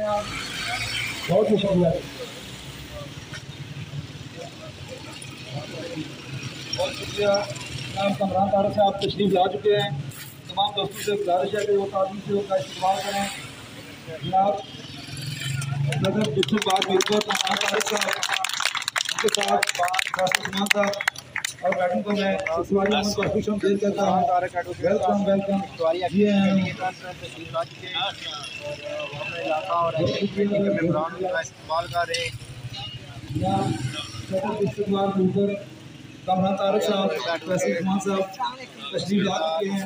बहुत ही शुक्रिया, बहुत शुक्रिया। जनाब कमरान तारक साहब तशरीफ ला चुके हैं। तमाम दोस्तों से गुजारिश है कि वो ताज़ी से उनका इस्तेमाल करें। जनाब नजर दूसरी बात मिलकर कमरान तारक साहब उनके साथ उस्मान साहब और बैठन को मैं खुशम देर करता हूँ। वेलकम वेलकम ये हैं इस्तेमाल कर रहे इस्तेमाल मिलकर कमरान तारक साहब वैसे उस्मान साहब तशरीफ ला चुके हैं।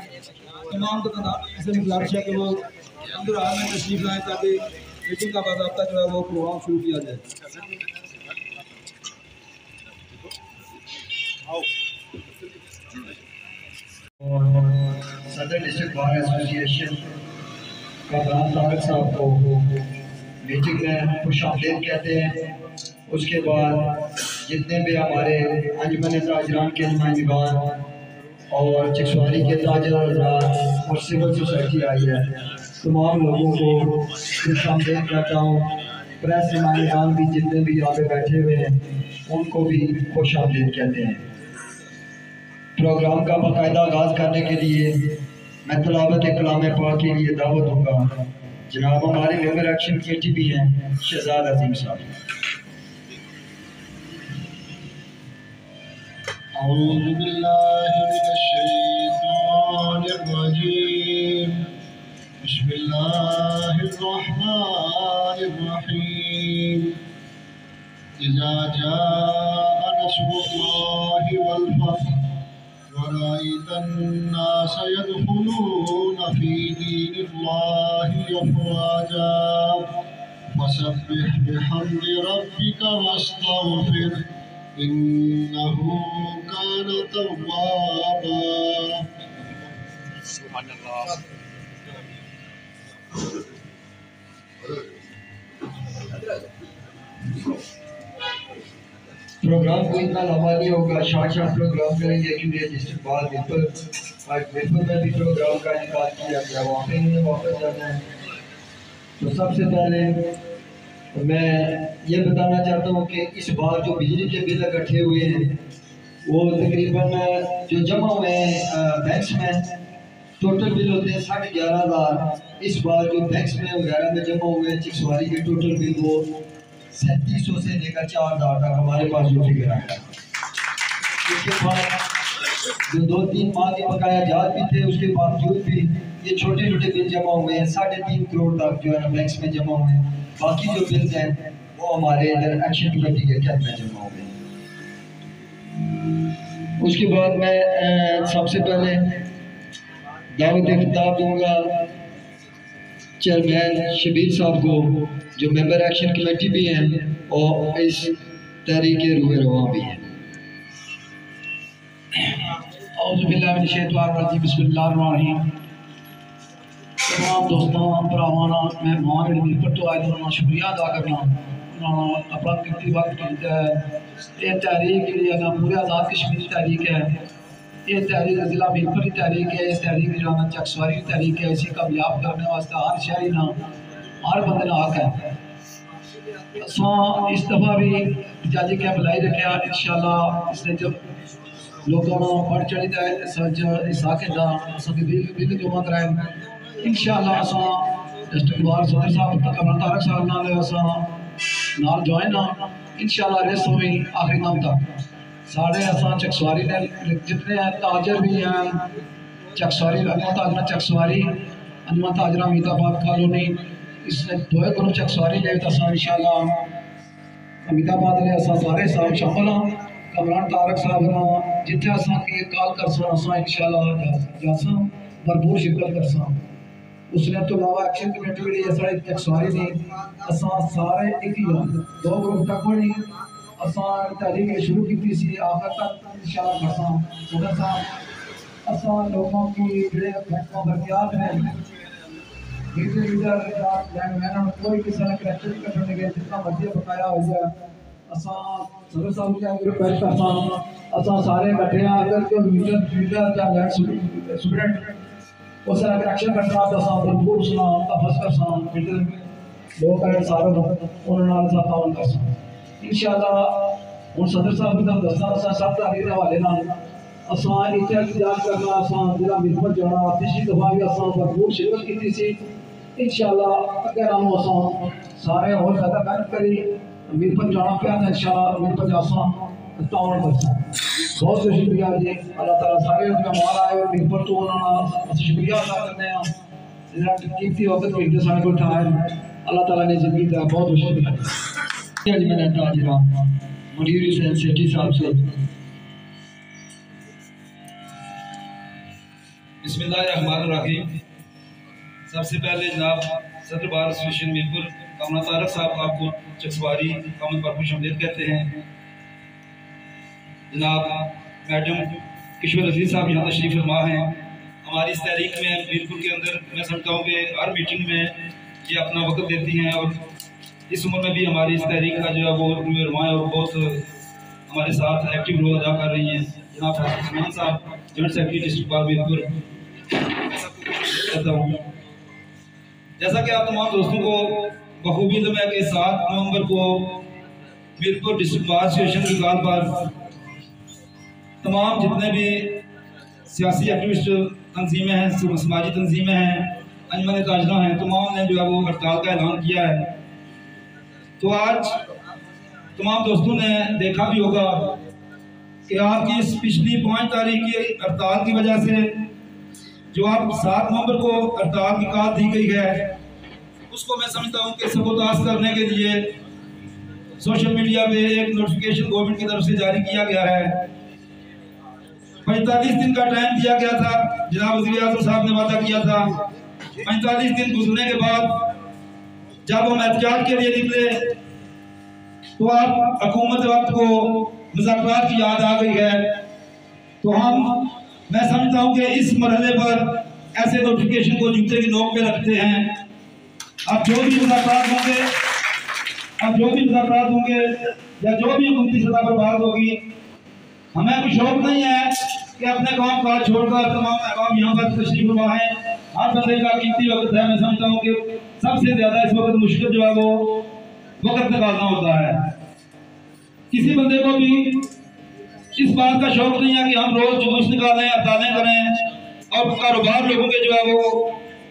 तमाम दुकानदार से गुजारिश है कि वो अंदर हाल में तशरीफ लाएँ ताकि मीटिंग का बाकायदा जो है वो प्रोग्राम शुरू किया जाए। सदर district bar association Kamran Tariq साहब को मीटिंग में खुशामदीद कहते हैं। उसके बाद जितने भी हमारे अंजुमन ताजरान के नुमाइंदगान और चिकसवारी के ताजर और सिविल सोसाइटी आई है, तमाम लोगों को खुशामदीद कहता हूँ। प्रेस नुमाइंदगान भी जितने भी यहाँ पे बैठे हुए हैं उनको भी खुशामदीद कहते हैं। प्रोग्राम का बाकायदा आगाज़ करने के लिए मैं तिलावत कलाम पाक के लिए दावत दूंगा। जनाब हमारे मेंबर एक्शन कमेटी भी हैं शहजाद अजीम साहब। औज़ु बिल्लाहि मिनश शैतानिर रजीम। बिस्मिल्लाहिर रहमानिर रहीम। इज़ा जाअ नस्रुल्लाहि वल फत्ह वरअयत अन्नास यदखुलून फी दीनिल्लाहि अफ़वाजा फसब्बिह बिहम्दि रब्बिका वस्तगफिर इन्नहु कान तव्वाबा। सुभानअल्लाह। प्रोग्राम को इतना लंबा नहीं होगा, शार्ट प्रोग्राम करेंगे क्योंकि डिस्ट्रिक्ट बार मिरपुर में भी प्रोग्राम का इंतजार किया गया, वहाँ पे इन्हें वापस जाना है। तो सबसे पहले मैं ये बताना चाहता हूँ कि इस बार जो बिजली के बिल इकट्ठे हुए हैं वो तकरीबन जो जमा हुए हैं बैंक्स में, टोटल बिल होते हैं 11,500। इस बार जो बैंक्स में वगैरह में जमा हुए हैं चिकसवारी के टोटल बिल वो 3700 से लेकर 4,000 तक हमारे पास जो फिगर आया। उसके बाद जो 2-3 माह के बकाया जात भी थे उसके बावजूद भी ये छोटे छोटे बिल जमा हुए हैं 3.5 करोड़ तक जो है ना बैंक्स में जमा हुए हैं। बाकी जो बिल्स हैं वो हमारे इधर एक्शन कमेटी के कैब में जमा हुए हैं। उसके बाद मैं सबसे पहले दावत खिताब दूंगा चेयरमैन शबीर साहब को जो मेंबर एक्शन कमेटी भी हैं और इस तहरीक रूह रवां भी हैं। बिस्मिल्लाहिर्रहमानिर्रहीम। तमाम दोस्तों भरावां मेहमान मिलकर तो आए उन्होंने शुक्रिया अदा करना, उन्होंने अपना कीमती वक्त दिता है। ये तहरीक जी ना पूरे आज़ाद कश्मीर तहरीक है, ये तहरीक जिला मिलपुर की तहरीक है, इस तहरीक जो है चकसवारी की तहरीक है। इसी कामयाब करने वास्ते हर शहरी ना हर बंदे ना हक है। इस दफ़ा भी जाजी कैंप लाई रखा इंशाअल्लाह। इसने जब लोगों को बढ़ चढ़ी है हिस्सा के बिल जमा कराए इंशाअल्लाह। डिस्ट्रिक्ट बार सदर साहब कमरान तारक साहब नाल ज्वाइन हाँ इंशाअल्लाह रेस हुई आखिरी दम तक। साढ़े चकसवारी ने जितने हैं ताजर भी हैं चकसवारी अनवा ताजरा चकसवारी अनवा ताजरा अमीदाबाद कॉलोनी इसने 2 ग्रुप चकसवारी ले इंशाअल्लाह अमीदाबाद ले सारे साहब शामिल हाँ। कमरान तारक साहब ना जिथे की कॉल कर इंशाअल्लाह जासा भरपूर शिरकत कर। उसने तो अलावा एक्शन कमेटी भी साढ़े चकसवारी ने सारे एक ही 2 ग्रुप तक पढ़ी तहरीक शुरू की थी आखिर तक इंशाअल्लाह करसा। सदर साहब लोगों की जो बरकियात है कोई किसी ने करैक्टर नहीं करने गए जितना मर्जी बकाया हो गया सदर साहब की रिक्वेस्ट करता सारे बैठे हैं। अगर कोई मीटर स्टूडेंट उस एक्शन करता तो भरपूर सुना फस कर लोग आए सारे उन्होंने तावन कर इंशाअल्लाह हूँ सदर साहब ने दसना असा सब तारीख के हवाले असा इतने इंतजार करना असा जिला मिलमत जाना पिछली दफा भी असा भरपूर शिरकत की सी इंशाअल्लाह अगर हम असा सारे और ज़्यादा मेहनत करी मिलमत जाना पे इंशाअल्लाह मिलमत असा तावन कर बहुत शुक्रिया जी अल्लाह ताला सारे मेहमान आए और मिलमत तो उन्होंने शुक्रिया अदा करते हैं कीमती वक्त मिलते सारे को उठाए अल्लाह ताला ने जिंदगी का बहुत शुक्रिया आज मैंने ताजरा मुदीर हुसैन सेठी साहब से बिस्मिल्लाहिर्रहमानिर्रहीम। सबसे पहले जनाब सदर बार एसोसिएशन मीरपुर कमला तारक साहब आपको चकसवारी कामत पर खुश आमदीद कहते हैं। जनाब मैडम किशोर अजीज साहब यहाँ तशरीफ फरमा हैं। हमारी इस तहरीक में मीरपुर के अंदर मैं समझता हूँ कि हर मीटिंग में ये अपना वक्त देती हैं और इस उम्र में भी हमारी इस तहरीक का जो है वो रुमाएँ और बहुत हमारे साथ एक्टिव रोल अदा कर रही हैं। जनाब उस्मान साहब joint secretary district bar Mirpur कहता हूँ। जैसा कि आप तमाम दोस्तों को बखूबी तो मैं कि 7 नवंबर को मीरपुर डिस्ट्रिक्ट बार एसोसिएशन की कॉल पर तमाम जितने भी सियासी एक्टिविस्ट तंजीमें हैं, समाजी तंजीमें हैं, अंजुमन ताजना हैं, तमाम ने जो है वो हड़ताल का ऐलान किया है। तो आज तमाम दोस्तों ने देखा भी होगा कि आपकी इस पिछली 5 तारीख की हड़ताल की वजह से जो आप 7 नवंबर को हड़ताल की कॉल दी गई है उसको मैं समझता हूँ कि सबूताज करने के लिए सोशल मीडिया पे एक नोटिफिकेशन गवर्नमेंट की तरफ से जारी किया गया है। 45 दिन का टाइम दिया गया था। जनाब वज़ीर आज़म साहब ने वादा किया था 45 दिन गुजरने के बाद जब हम एहतजाज के लिए निकले तो आप हुकूमत वक्त को मुज़ाकरात की याद आ गई है। तो मैं समझता हूँ कि इस मरहले पर ऐसे नोटिफिकेशन को जूते की नोक पे रखते हैं। अब जो भी मुज़ाकरात होंगे या जो भी हुकूमती सतह पर बात होगी, हमें कोई शौक नहीं है कि अपने काम काज छोड़कर तमाम अहबाब यहाँ पर तशरीफ फरमा है। हर बंदे का कीमती वक्त है। मैं समझता हूँ कि सबसे ज्यादा इस वक्त मुश्किल जो है वो वक्त निकालना होता है। किसी बंदे को भी इस बात का शौक नहीं है कि हम रोज जुलूस निकालें, हड़तालें करें और कारोबार लोगों के जो है वो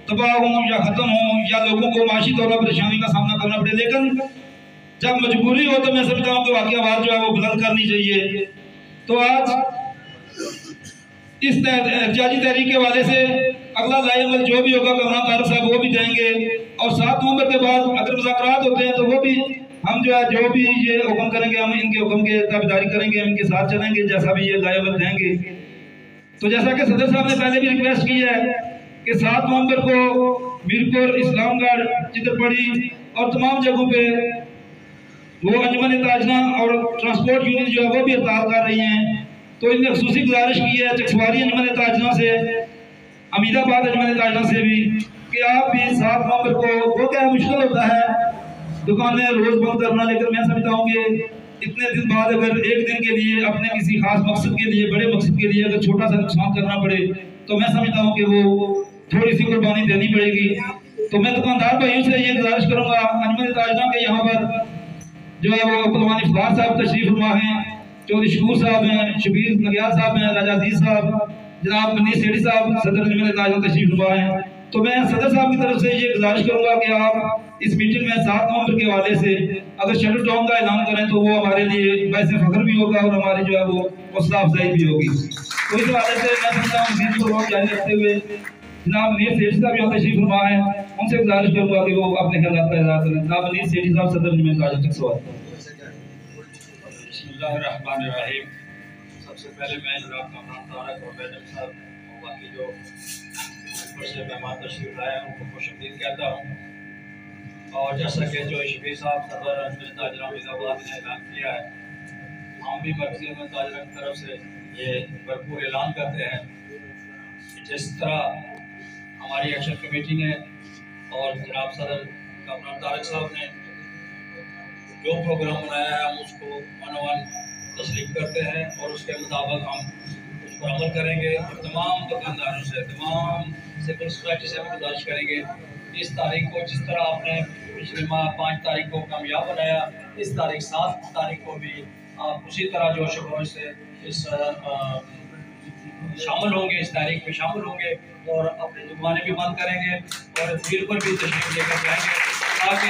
तबाह हों या ख़त्म हों या लोगों को माशी तौर पर परेशानी का सामना करना पड़े। लेकिन जब मजबूरी हो तो मैं समझता हूँ कि वाकई बात जो है वो बुलंद करनी चाहिए। तो आज इस एहतजाजी तहरीक के वाले से अगला लाएवल जो भी होगा कमरा तारक साहब वो भी देंगे और 7 नवंबर के बाद अगर मुज़ाकरात होते हैं तो वो भी हम जो है जो भी ये हुक्म करेंगे हम इनके हुक्म की ताबेदारी करेंगे, हम इनके साथ चलेंगे जैसा भी ये लाएवल देंगे। तो जैसा कि सदर साहब ने पहले भी रिक्वेस्ट की है कि 7 नवंबर को मीरपुर, इस्लामगढ़, चित्रपड़ी और तमाम जगहों पे वो अंजुमन ताजना और ट्रांसपोर्ट यूनियन जो है वो भी हड़ताल कर रही हैं। तो इनने खुसूसी गुजारिश की है चकसवारी अंजुमन ताजना से, अमीदाबाद अंजुमन ताजना से भी कि आप भी 7 नवंबर को वो क्या मुश्किल होता है दुकानें रोज बंद करना, लेकिन मैं समझता हूँ कि इतने दिन बाद अगर एक दिन के लिए अपने किसी खास मकसद के लिए, बड़े मकसद के लिए अगर छोटा सा नुकसान करना पड़े तो मैं समझता हूँ कि वो थोड़ी सी कुर्बानी देनी पड़ेगी। तो मैं दुकानदार भाइयों से ये गुजारिश करूँगा अंजुमन ताजना के यहाँ पर जो है वो पहलवान इफ्तार साहब तशरीफ फरमा हैं, चौधरी शकूर साहब हैं, शबीर नगियार साहब हैं, राजा अजीज साहब, जनाब मनीष सेठी साहब सदर अंजुमन ताजना तशरीफ फरमा हैं। तो मैं सदर साहब की तरफ से ये गुजारिश करूंगा कि आप इस मीटिंग में 7 नवंबर के हवाले से अगर शेड्यूल टाउन का ऐलान करें तो वो हमारे लिए वैसे फख्र भी होगा और हमारी जो है वो हौसला अफजाई भी होगी। तो इस हवाले से मैं समझता हूँ मजीद को रोक जारी रखते हुए जनाब मनीष सेठी साहब यहाँ तशरीफ फरमा हैं, उनसे गुजारिश करूंगा कि वो अपने ख्यालात का इज़हार करें। जनाब मनीष सेठी साहब सदर अंजुमन ताजना तक सवाल। बिस्मिल्लाहिर्रहमानिर्रहीम। सबसे पहले मैं जनाब कमरान तारक और मैडम साहब और बाकी जो से मेहमान तशरीफ लाए हैं उनको खुशआमदीद कहता हूँ। और जैसा कि जो शबीर साहब सदर अंजुमन ताजना अमीदाबाद ने ऐलान किया है, हम भी मरकज़ी अंजुमन ताजना की तरफ से ये भरपूर ऐलान करते हैं कि जिस तरह हमारी एक्शन कमेटी ने और जनाब सदर कमरान तारक साहब ने जो प्रोग्राम बनाया है हम उसको 1 तस्लीम करते हैं और उसके मुताबिक हम उस पर अमल करेंगे। और तमाम दुकानदारों से, तमाम सिविल सोसाइटी से भी गुजारिश करेंगे इस तारीख को जिस तरह आपने पिछले माह 5 तारीख को कामयाब बनाया, इस तारीख 7 तारीख को भी आप उसी तरह जोश खरोश से इस शामिल होंगे, इस तारीख में शामिल होंगे और अपने जुर्माने भी बंद करेंगे और दिल पर भी तशरीफ लेकर जाएंगे, ताकि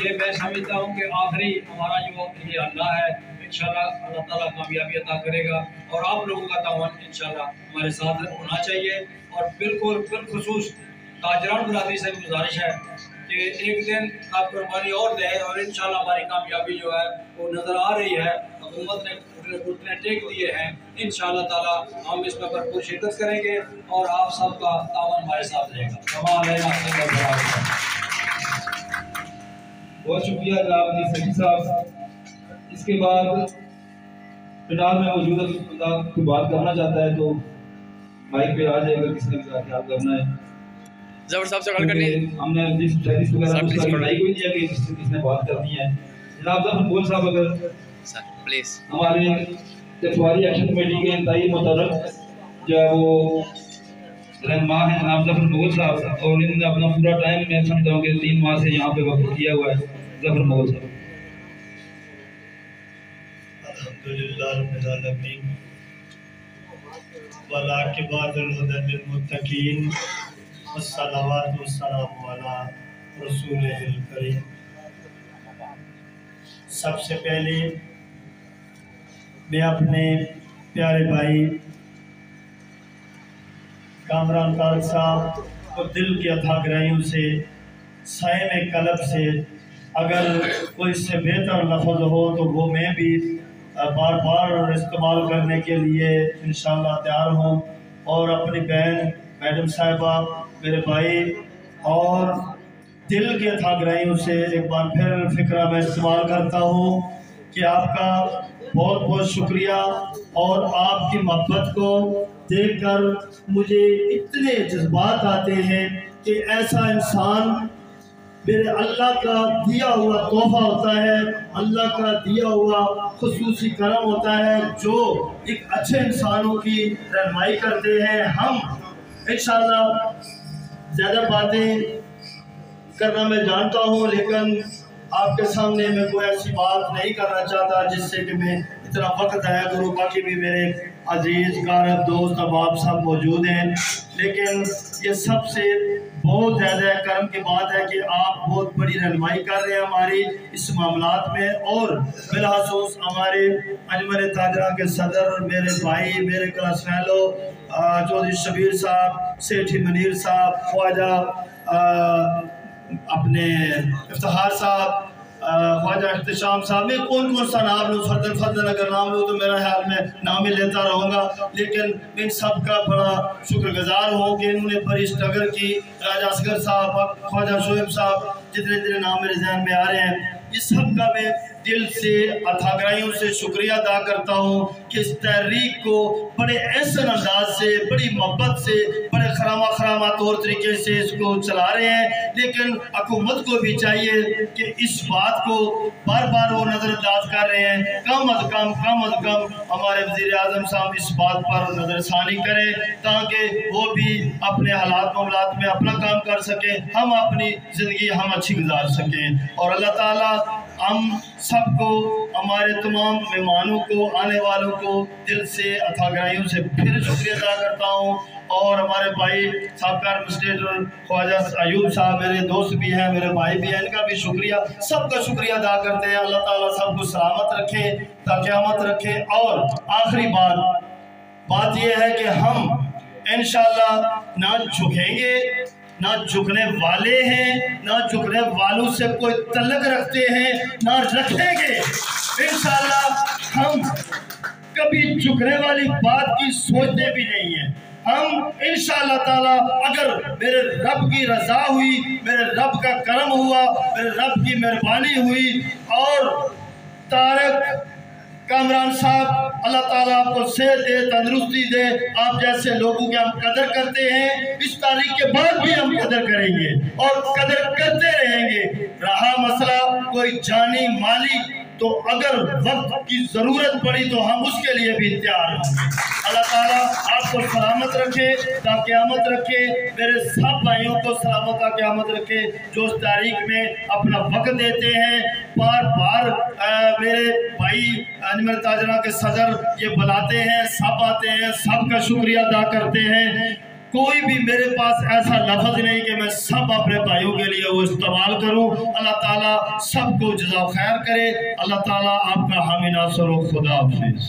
ये मैं समझता हूँ कि आखिरी हमारा जो ये अल्लाह है, इंशाल्लाह अल्लाह ताला कामयाबी अता करेगा और आप लोगों का तावन इंशाल्लाह हमारे साथ होना चाहिए। और बिलखुसूस ताजरान बरादरी से गुजारिश है कि एक दिन आप कुर्बानी और दें और इंशाल्लाह हमारी कामयाबी जो है वो नज़र आ रही है। हुकूमत ने घुटने टेक दिए हैं, इंशाल्लाह ताला हम इसमें भरपूर शिरकत करेंगे और आप सबका तावन हमारे साथ रहेगा। बहुत शुक्रिया जनाब अली सईद साहब। इसके बाद फिलहाल में मौजूद बंदा कोई बात करना चाहता है तो माइक पे आ जाए, अगर किसी ने भी क्या करना है। जबर साहब से कॉल करनी है, हमने लिस्ट वगैरह बनाई हुई है कि किसने बात करनी है। जनाब जफर बोल साहब अगर सर प्लीज हमारे जफवारी एक्शन कमेटी के इंतहाई मुतरफ जो है वो रहनुमा है जनाब जफर मोगल साहब, और इन्होंने अपना पूरा टाइम मैं समझता हूँ कि 3 माह से यहाँ पे वक्त किया हुआ है। जफर मोगल साहब। अल्हम्दुलिल्लाह रब्बिल आलमीन वल आकिबतुल लिल मुत्तकीन वस्सलावातु वस्सलामु अला रसूलिल करीम। सबसे पहले मैं अपने प्यारे भाई कामरान तारक साहब को दिल की अथाह गहराइयों से साए में कलब से अगर कोई इससे बेहतर लफ्ज़ हो तो वो मैं भी बार बार इस्तेमाल करने के लिए इंशाअल्लाह तैयार हूँ। और अपनी बहन मैडम साहिबा, मेरे भाई और दिल की अथाह गहराइयों से एक बार फिर फिक्रा मैं इस्तेमाल करता हूँ कि आपका बहुत बहुत शुक्रिया। और आपकी मोहब्बत को देखकर मुझे इतने जज्बात आते हैं कि ऐसा इंसान मेरे अल्लाह का दिया हुआ तोहफा होता है, अल्लाह का दिया हुआ खुसूसी करम होता है जो एक अच्छे इंसानों की रहनुमाई करते हैं। हम इंशाअल्लाह ज़्यादा बातें करना मैं जानता हूँ, लेकिन आपके सामने मैं कोई ऐसी बात नहीं करना चाहता जिससे कि मैं इतना वक्त ज़ाया करूँ। बाकी भी मेरे अजीज़ कारब दोस्त अहबाब सब मौजूद हैं, लेकिन ये सबसे बहुत ज़्यादा करम की बात है कि आप बहुत बड़ी रहनुमाई कर रहे हैं हमारी इस मामलात में। और बिलखसूस हमारे अजमर ताजरा के सदर, मेरे भाई, मेरे क्लास फेलो चौधरी शबीर साहब, सेठी मनीर साहब, ख्वाजा अपने इफ्तिखार साहब, ख्वाजा इख्तिशाम साहब, मैं कौन कौन सा नाम लूँ, फर्दन अगर नाम लूँ तो मेरा ख्याल में नाम ही लेता रहूँगा। लेकिन मैं सब का बड़ा शुक्रगुजार हूँ कि इन्होंने बड़ी स्ट्रगल की। राजा असगर साहब, ख्वाजा शोएब साहब, जितने जितने नाम मेरे जहन में आ रहे हैं, इस सब का मैं दिल से अथाह गहराइयों से शुक्रिया अदा करता हूँ कि इस तहरीक को बड़े ऐसे अंदाज से, बड़ी मोहब्बत से, बड़े खरामा तौर तरीके से इसको चला रहे हैं। लेकिन हुकूमत को भी चाहिए कि इस बात को बार बार वो नज़रअंदाज कर रहे हैं। कम अज़ कम हमारे वज़ीर आज़म साहब इस बात पर नज़रसानी करें ताकि वो भी अपने हालात मामलात में अपना काम कर सकें, हम अपनी ज़िंदगी हम अच्छी गुजार सकें। और अल्लाह ताला हम सबको, हमारे तमाम मेहमानों को, आने वालों को दिल से अथाह गहराइयों से फिर शुक्रिया अदा करता हूँ। और हमारे भाई साबका एडमिनिस्ट्रेटर ख्वाजा अयूब साहब मेरे दोस्त भी हैं, मेरे भाई भी हैं, इनका भी शुक्रिया, सबका शुक्रिया अदा करते हैं। अल्लाह ताला सबको सलामत रखे, क़यामत रखे। और आखिरी बात यह है कि हम इंशाअल्लाह ना झुकेंगे, ना झुकने वाले हैं, ना झुकने वालों से कोई तल्लक रखते हैं, ना रखेंगे। इंशाअल्लाह हम कभी झुकने वाली बात की सोचते भी नहीं है। हम इंशाअल्लाह ताला अगर मेरे रब की रज़ा हुई, मेरे रब का करम हुआ, मेरे रब की मेहरबानी हुई और तारक कामरान साहब अल्लाह ताला आपको सेहत दे, तंदुरुस्ती दे, आप जैसे लोगों की हम कदर करते हैं, इस तारीख के बाद भी हम कदर करेंगे और कदर करते रहेंगे। रहा मसला कोई जानी माली तो अगर वक्त की ज़रूरत पड़ी तो हम उसके लिए भी तैयार हैं। अल्लाह ताला आपको सलामत रखे, क़यामत रखे, मेरे सब भाइयों को सलामत क़यामत रखे जो उस तारीख में अपना वक्त देते हैं। बार बार मेरे भाई अजमल ताजरा के सदर ये बुलाते हैं, सब आते हैं, सबका शुक्रिया अदा करते हैं। कोई भी मेरे पास ऐसा लफ्ज़ नहीं कि मैं सब अपने भाइयों के लिए वो इस्तेमाल करूं। अल्लाह ताला सबको जज़ा खैर करे। अल्लाह ताला आपका हामी नासर व खुदा हाफिज़।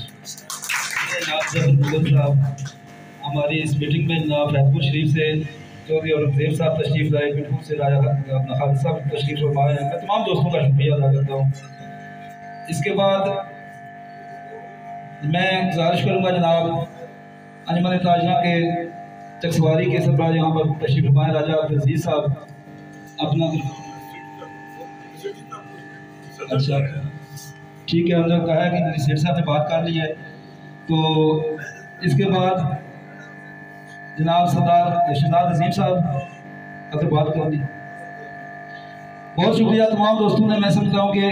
हमारी इस मीटिंग में जनाब फैजपुर शरीफ से चौधरी औरंगजेब साहब तशरीफ़ लाए, पिंटू से राजा अपना खालिद साहब तशरीफ़ फरमाए हैं। मैं तमाम दोस्तों का शुक्रिया अदा करता हूँ। इसके बाद मैं गुजारिश करूँगा जनाब अंजुमन ताजरा के चकसवारी के सरबराह यहाँ पर तशरीफ़ फरमाए राजा अब्दुल साहब अपना। अच्छा ठीक है, हमने कहा है कि सेठ साहब ने बात कर ली है, तो इसके बाद जनाब सरदार शहजाद नज़ीम साहब अगर बात कर ली। बहुत शुक्रिया तमाम दोस्तों ने। मैं समझता हूँ कि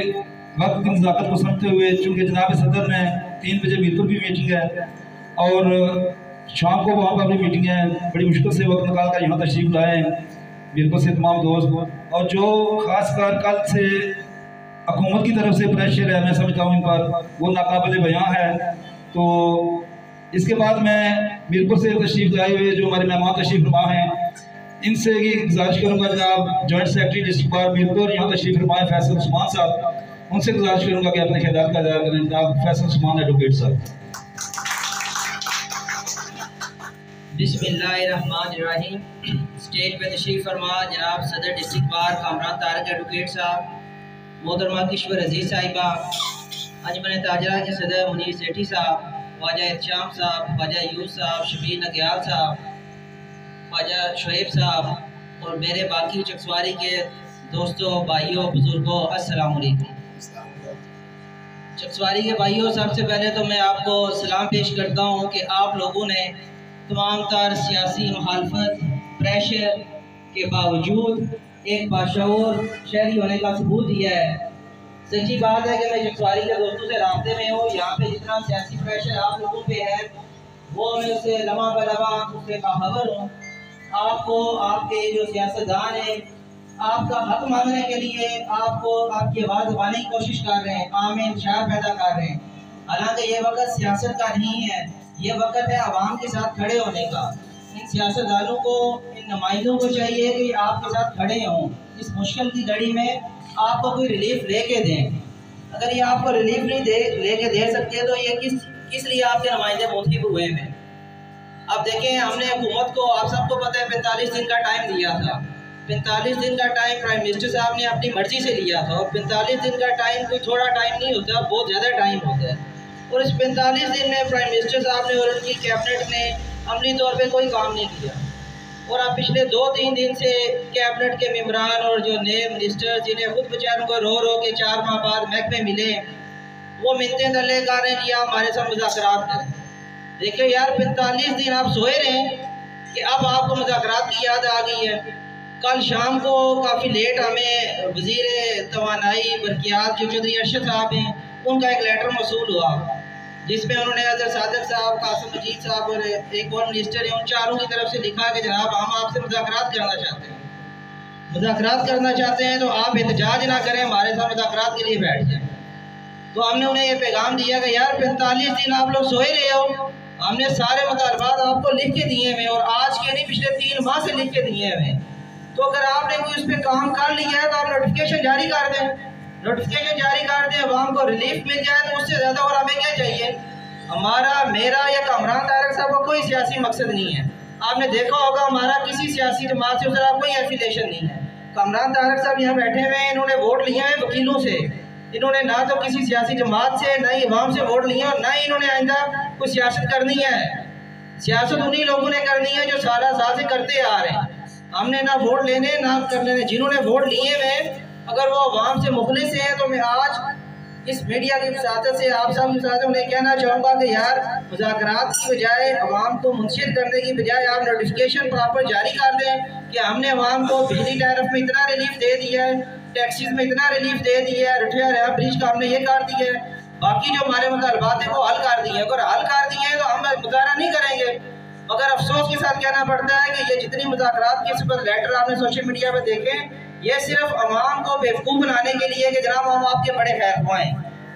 वक्त की नज़ाकत को समझते हुए, चूँकि जनाब सदर ने 3 बजे मीरपुर भी मीटिंग है और शाम को वहाँ पर भी मीटिंग है, बड़ी मुश्किल से वक्त निकाल कर यहाँ तशरीफ़ लाए हैं मीरपुर से तमाम दोस्त। और जो ख़ास कर कल से हुकूमत की तरफ से प्रेशर है, मैं समझता हूँ इन पर, वो नाकाबिल बयां है। तो इसके बाद मैं मीरपुर से तशरीफ़ लाए हुए जो हमारे मेहमान तशरीफ़ फरमा हैं, इनसे ये गुजारिश करूँगा जनाब joint secretary district bar Mirpur यहाँ तशरीफ़ फरमाए फैसल उस्मान साहब, उनसे गुजारिश करूँगा कि अपने खिदमत का इज़हार करें। जनाब फैसल उस्मान एडवोकेट साहब। बिस्मिल्लाहिर्रहमानिर्रहीम। स्टेज पे तशरीफ़ फरमा जनाब सदर district bar Kamran Tariq advocate साहब, मोहतरमा किश्वर अजीज़ साहिबा, अंजुमन ताजरा के सदर मुनीर सेठी साहब, ख्वाजा इत्शाम साहब, ख्वाजा यूस साहब, शबीर नग्याल साहब, ख्वाजा शुएब साहब और मेरे बाकी चकसवारी के दोस्तों, भाइयों, बुजुर्गों, अस्सलाम वालेकुम। चकसवारी के भाइयों, सबसे पहले तो मैं आपको सलाम पेश करता हूँ कि आप लोगों ने तमाम तर सियासी मुखालफत प्रेशर के बावजूद एक बाशऊर शहरी होने का सबूत दिया है। सच्ची बात है कि मैं चकसवारी के दोस्तों से रास्ते में हूँ। यहाँ पे जितना सियासी प्रेशर आप लोगों पे है वो मैं उससे लम्हा बलम्हा उससे बाखबर हूँ। आपको आपके जो सियासतदान हैं आपका हक मांगने के लिए आपको आपकी आवाज़ दबाने की कोशिश कर रहे हैं, आम में इंतशार पैदा कर रहे हैं। हालांकि ये वक्त सियासत का नहीं है, ये वक्त है आवाम के साथ खड़े होने का। इन सियासतदानों को, इन नुमाइंदों को चाहिए कि आपके साथ खड़े हों। इस मुश्किल की घड़ी में आपको कोई रिलीफ लेके दें। अगर ये आपको रिलीफ नहीं लेके दे सकते तो ये किस लिए आपके नुमाइंदे मुंतखब हुए हैं। अब देखें, हमने हुकूमत को, आप सबको पता है, 45 दिन का टाइम दिया था। 45 दिन का टाइम प्राइम मिनिस्टर साहब ने अपनी मर्जी से लिया था। और 45 दिन का टाइम कोई थोड़ा टाइम नहीं होता, बहुत ज़्यादा टाइम होता है। और इस 45 दिन में प्राइम मिनिस्टर साहब ने और उनकी कैबिनेट ने अमली तौर पे कोई काम नहीं किया। और अब पिछले 2-3 दिन से कैबिनेट के मेम्बरान और जो नए मिनिस्टर जिन्हें खुद बेचारों को रो रो के 4 माह बाद महकमे मिले, वो मिलते तले कर रहे हैं कि हमारे साथ मुज़ाकरात करें। देखिए यार, 45 दिन आप सोए रहे कि अब आपको मुज़ाकरात की याद आ गई है। कल शाम को काफ़ी लेट हमें वज़ीर तवानाई बरकियात जो चौधरी अरशद साहब हैं, उनका एक लेटर मौसूल हुआ जिसमें उन्होंने हज़रत सादिक साहब, कासिम मजीद साहब और एक और मिनिस्टर हैं, उन चारों की तरफ से लिखा कि जनाब हम आपसे मुज़ाकरात करना चाहते हैं। मुज़ाकरात करना चाहते हैं तो आप एहतजाज ना करें, हमारे साथ मुज़ाकरात के लिए बैठ जाएं। तो हमने उन्हें ये पैगाम दिया कि यार 45 दिन आप लोग सोए रहे हो, हमने सारे मुतालबात आपको लिख के दिए हुए और आज के नहीं पिछले 3 माह से लिख के दिए हुए। तो अगर आपने कोई उस पर काम कर लिया है तो आप नोटिफिकेशन जारी कर दें, नोटिफिकेशन जारी कर दें, आवाम को रिलीफ मिल जाए। तो उससे ज़्यादा और हमें क्या चाहिए। हमारा, मेरा या कामरान तारक साहब का कोई सियासी मकसद नहीं है। आपने देखा होगा हमारा किसी सियासी जमात से उसका कोई एफिलिएशन नहीं है। कामरान तारक साहब यहाँ बैठे हुए हैं, इन्होंने वोट लिए हैं वकीलों से, इन्होंने ना तो किसी सियासी जमात से, ना ही अवाम से वोट लिए और ना ही इन्होंने आइंदा कोई सियासत करनी है। सियासत उन्हीं लोगों ने करनी है जो साल से करते आ रहे हैं। हमने ना वोट लेने ना कर लेने। जिन्होंने वोट लिए हुए अगर वो अवाम से मुखलिस हैं तो मैं आज इस मीडिया की वसातत से आप सब की वसातत उन्हें कहना चाहूँगा कि यार मुज़ाकरात की बजाय अवाम को मुंशिर करने की बजाय आप नोटिफिकेशन प्रॉपर जारी कर दें कि हमने अवाम को बिजली टैरिफ में इतना रिलीफ दे दिया है, टैक्सीज में इतना रिलीफ दे दिया है, रिटायर है ब्रिज का हमने ये कर दिया है, बाकी जो हमारे मुतालबात है वो हल कर दिए। अगर हल कर दिए हैं तो हम मुजाहरा नहीं करेंगे। मगर अफसोस के साथ कहना पड़ता है कि ये जितनी मुज़ाकरात के सुबह लेटर आपने सोशल मीडिया पर देखे, ये सिर्फ अवाम को बेवकूफ़ बनाने के लिए कि जनाब हम आपके बड़े खैर ख्वाह हैं।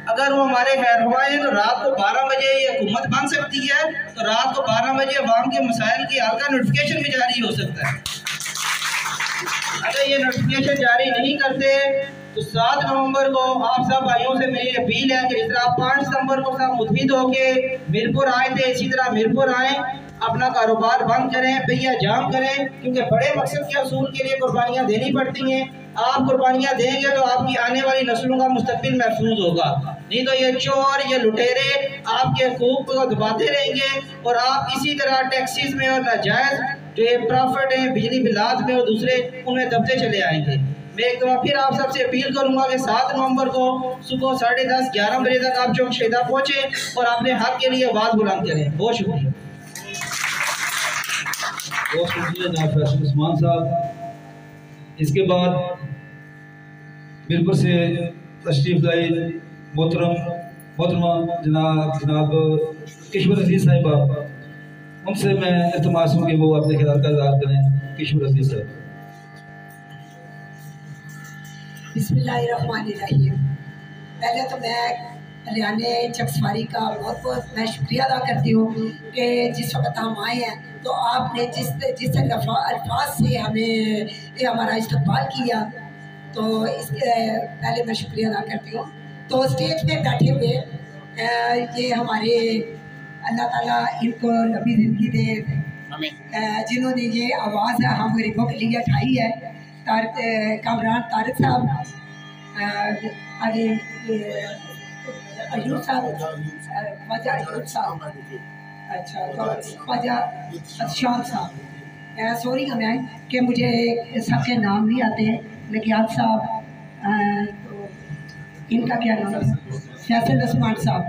अगर वो हमारे खैर ख्वाह हैं तो रात को 12 बजे ये हुकूमत बन सकती है, तो रात को 12 बजे अवाम के मसाइल की हल का नोटिफिकेशन भी जारी हो सकता है। अगर ये नोटिफिकेशन जारी नहीं करते तो 7 नवंबर को आप सब भाइयों से मेरी अपील है कि जिस तरह आप 5 सितंबर को सब मुतहिद होके मीरपुर आए थे, इसी तरह मीरपुर आए, अपना कारोबार बंद करें, पहिया जाम करें, क्योंकि बड़े मकसद के असूल के लिए कुर्बानियाँ देनी पड़ती हैं। आप कुर्बानियाँ देंगे तो आपकी आने वाली नस्लों का मुस्तकबिल महफूज होगा, नहीं तो ये चोर, ये लुटेरे आपके हकूक को दबाते रहेंगे और आप इसी तरह टैक्सीज में और नाजायज़ जो ये प्रॉफिट है बिजली बिलात में और दूसरे उनमें दबते चले आएंगे। मैं एक दफ़ा फिर आप सबसे अपील करूंगा कि 7 नवंबर को सुबह 10:30-11 बजे तक आप चौक शहीदा पहुँचे और अपने हक के लिए आवाज़ बुलंद करें। बहुत शुक्रिया। बहुत शुक्रिया जनाब फैसल उस्मान साहब। इसके बाद मीरपुर से तशरीफ लाई मोहतरमा जनाब किशोर अजीज साहिबा, उनसे मैं इल्तिमास हूँ कि वो अपने ख्याल का इज़हार करें। किशोर अजीज साहब। बिस्मिल्लाहिर्रहमानिर्रहीम। पहले तो मैं कल्याणे चकसवारी का बहुत बहुत मैं शुक्रिया अदा करती हूँ कि जिस वक्त हम आए हैं तो आपने जिस अल्फाज से हमें ये हमारा इस्तकबाल किया, तो इसके पहले मैं शुक्रिया अदा करती हूँ। तो स्टेज पे बैठे हुए ये हमारे अल्लाह ताला इनको लंबी ज़िंदगी दे, जिन्होंने ये आवाज़ हम गरीबों के लिए उठाई है, कामरान तारिक साहब, अयूब साहब, ख्वाजा अयूब साहब, अच्छा ख्वाजा शाम साहब। सॉरी हमें कि मुझे सबके नाम नहीं आते हैं, लेकिन आप साहब इनका क्या नाम है, फैसल उस्मान साहब।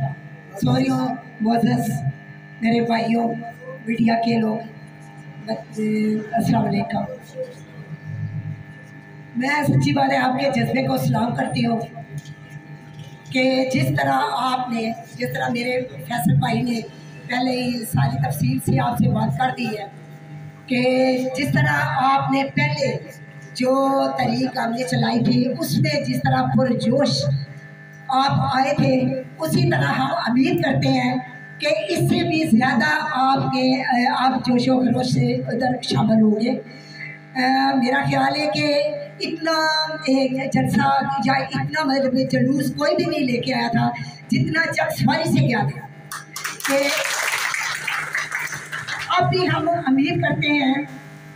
सॉरी मोज़स मेरे भाइयों मीडिया के लोग, अस्सलाम वालेकुम। मैं सच्ची बात है आपके जज्बे को सलाम करती हूँ कि जिस तरह मेरे फैसल भाई ने पहले ही सारी तफसील से आपसे बात कर दी है कि जिस तरह आपने पहले जो तरीक़ हमने चलाई थी उसमें जिस तरह पुरजोश आप आए थे, उसी तरह हम उम्मीद करते हैं कि इससे भी ज़्यादा आप जोशो खरोश से उधर शामिल होंगे। मेरा ख्याल है कि इतना एक जलसा या इतना मतलब जुलूस कोई भी नहीं लेके आया था जितना चकसवारी से गया था। कि अब भी हम उम्मीद करते हैं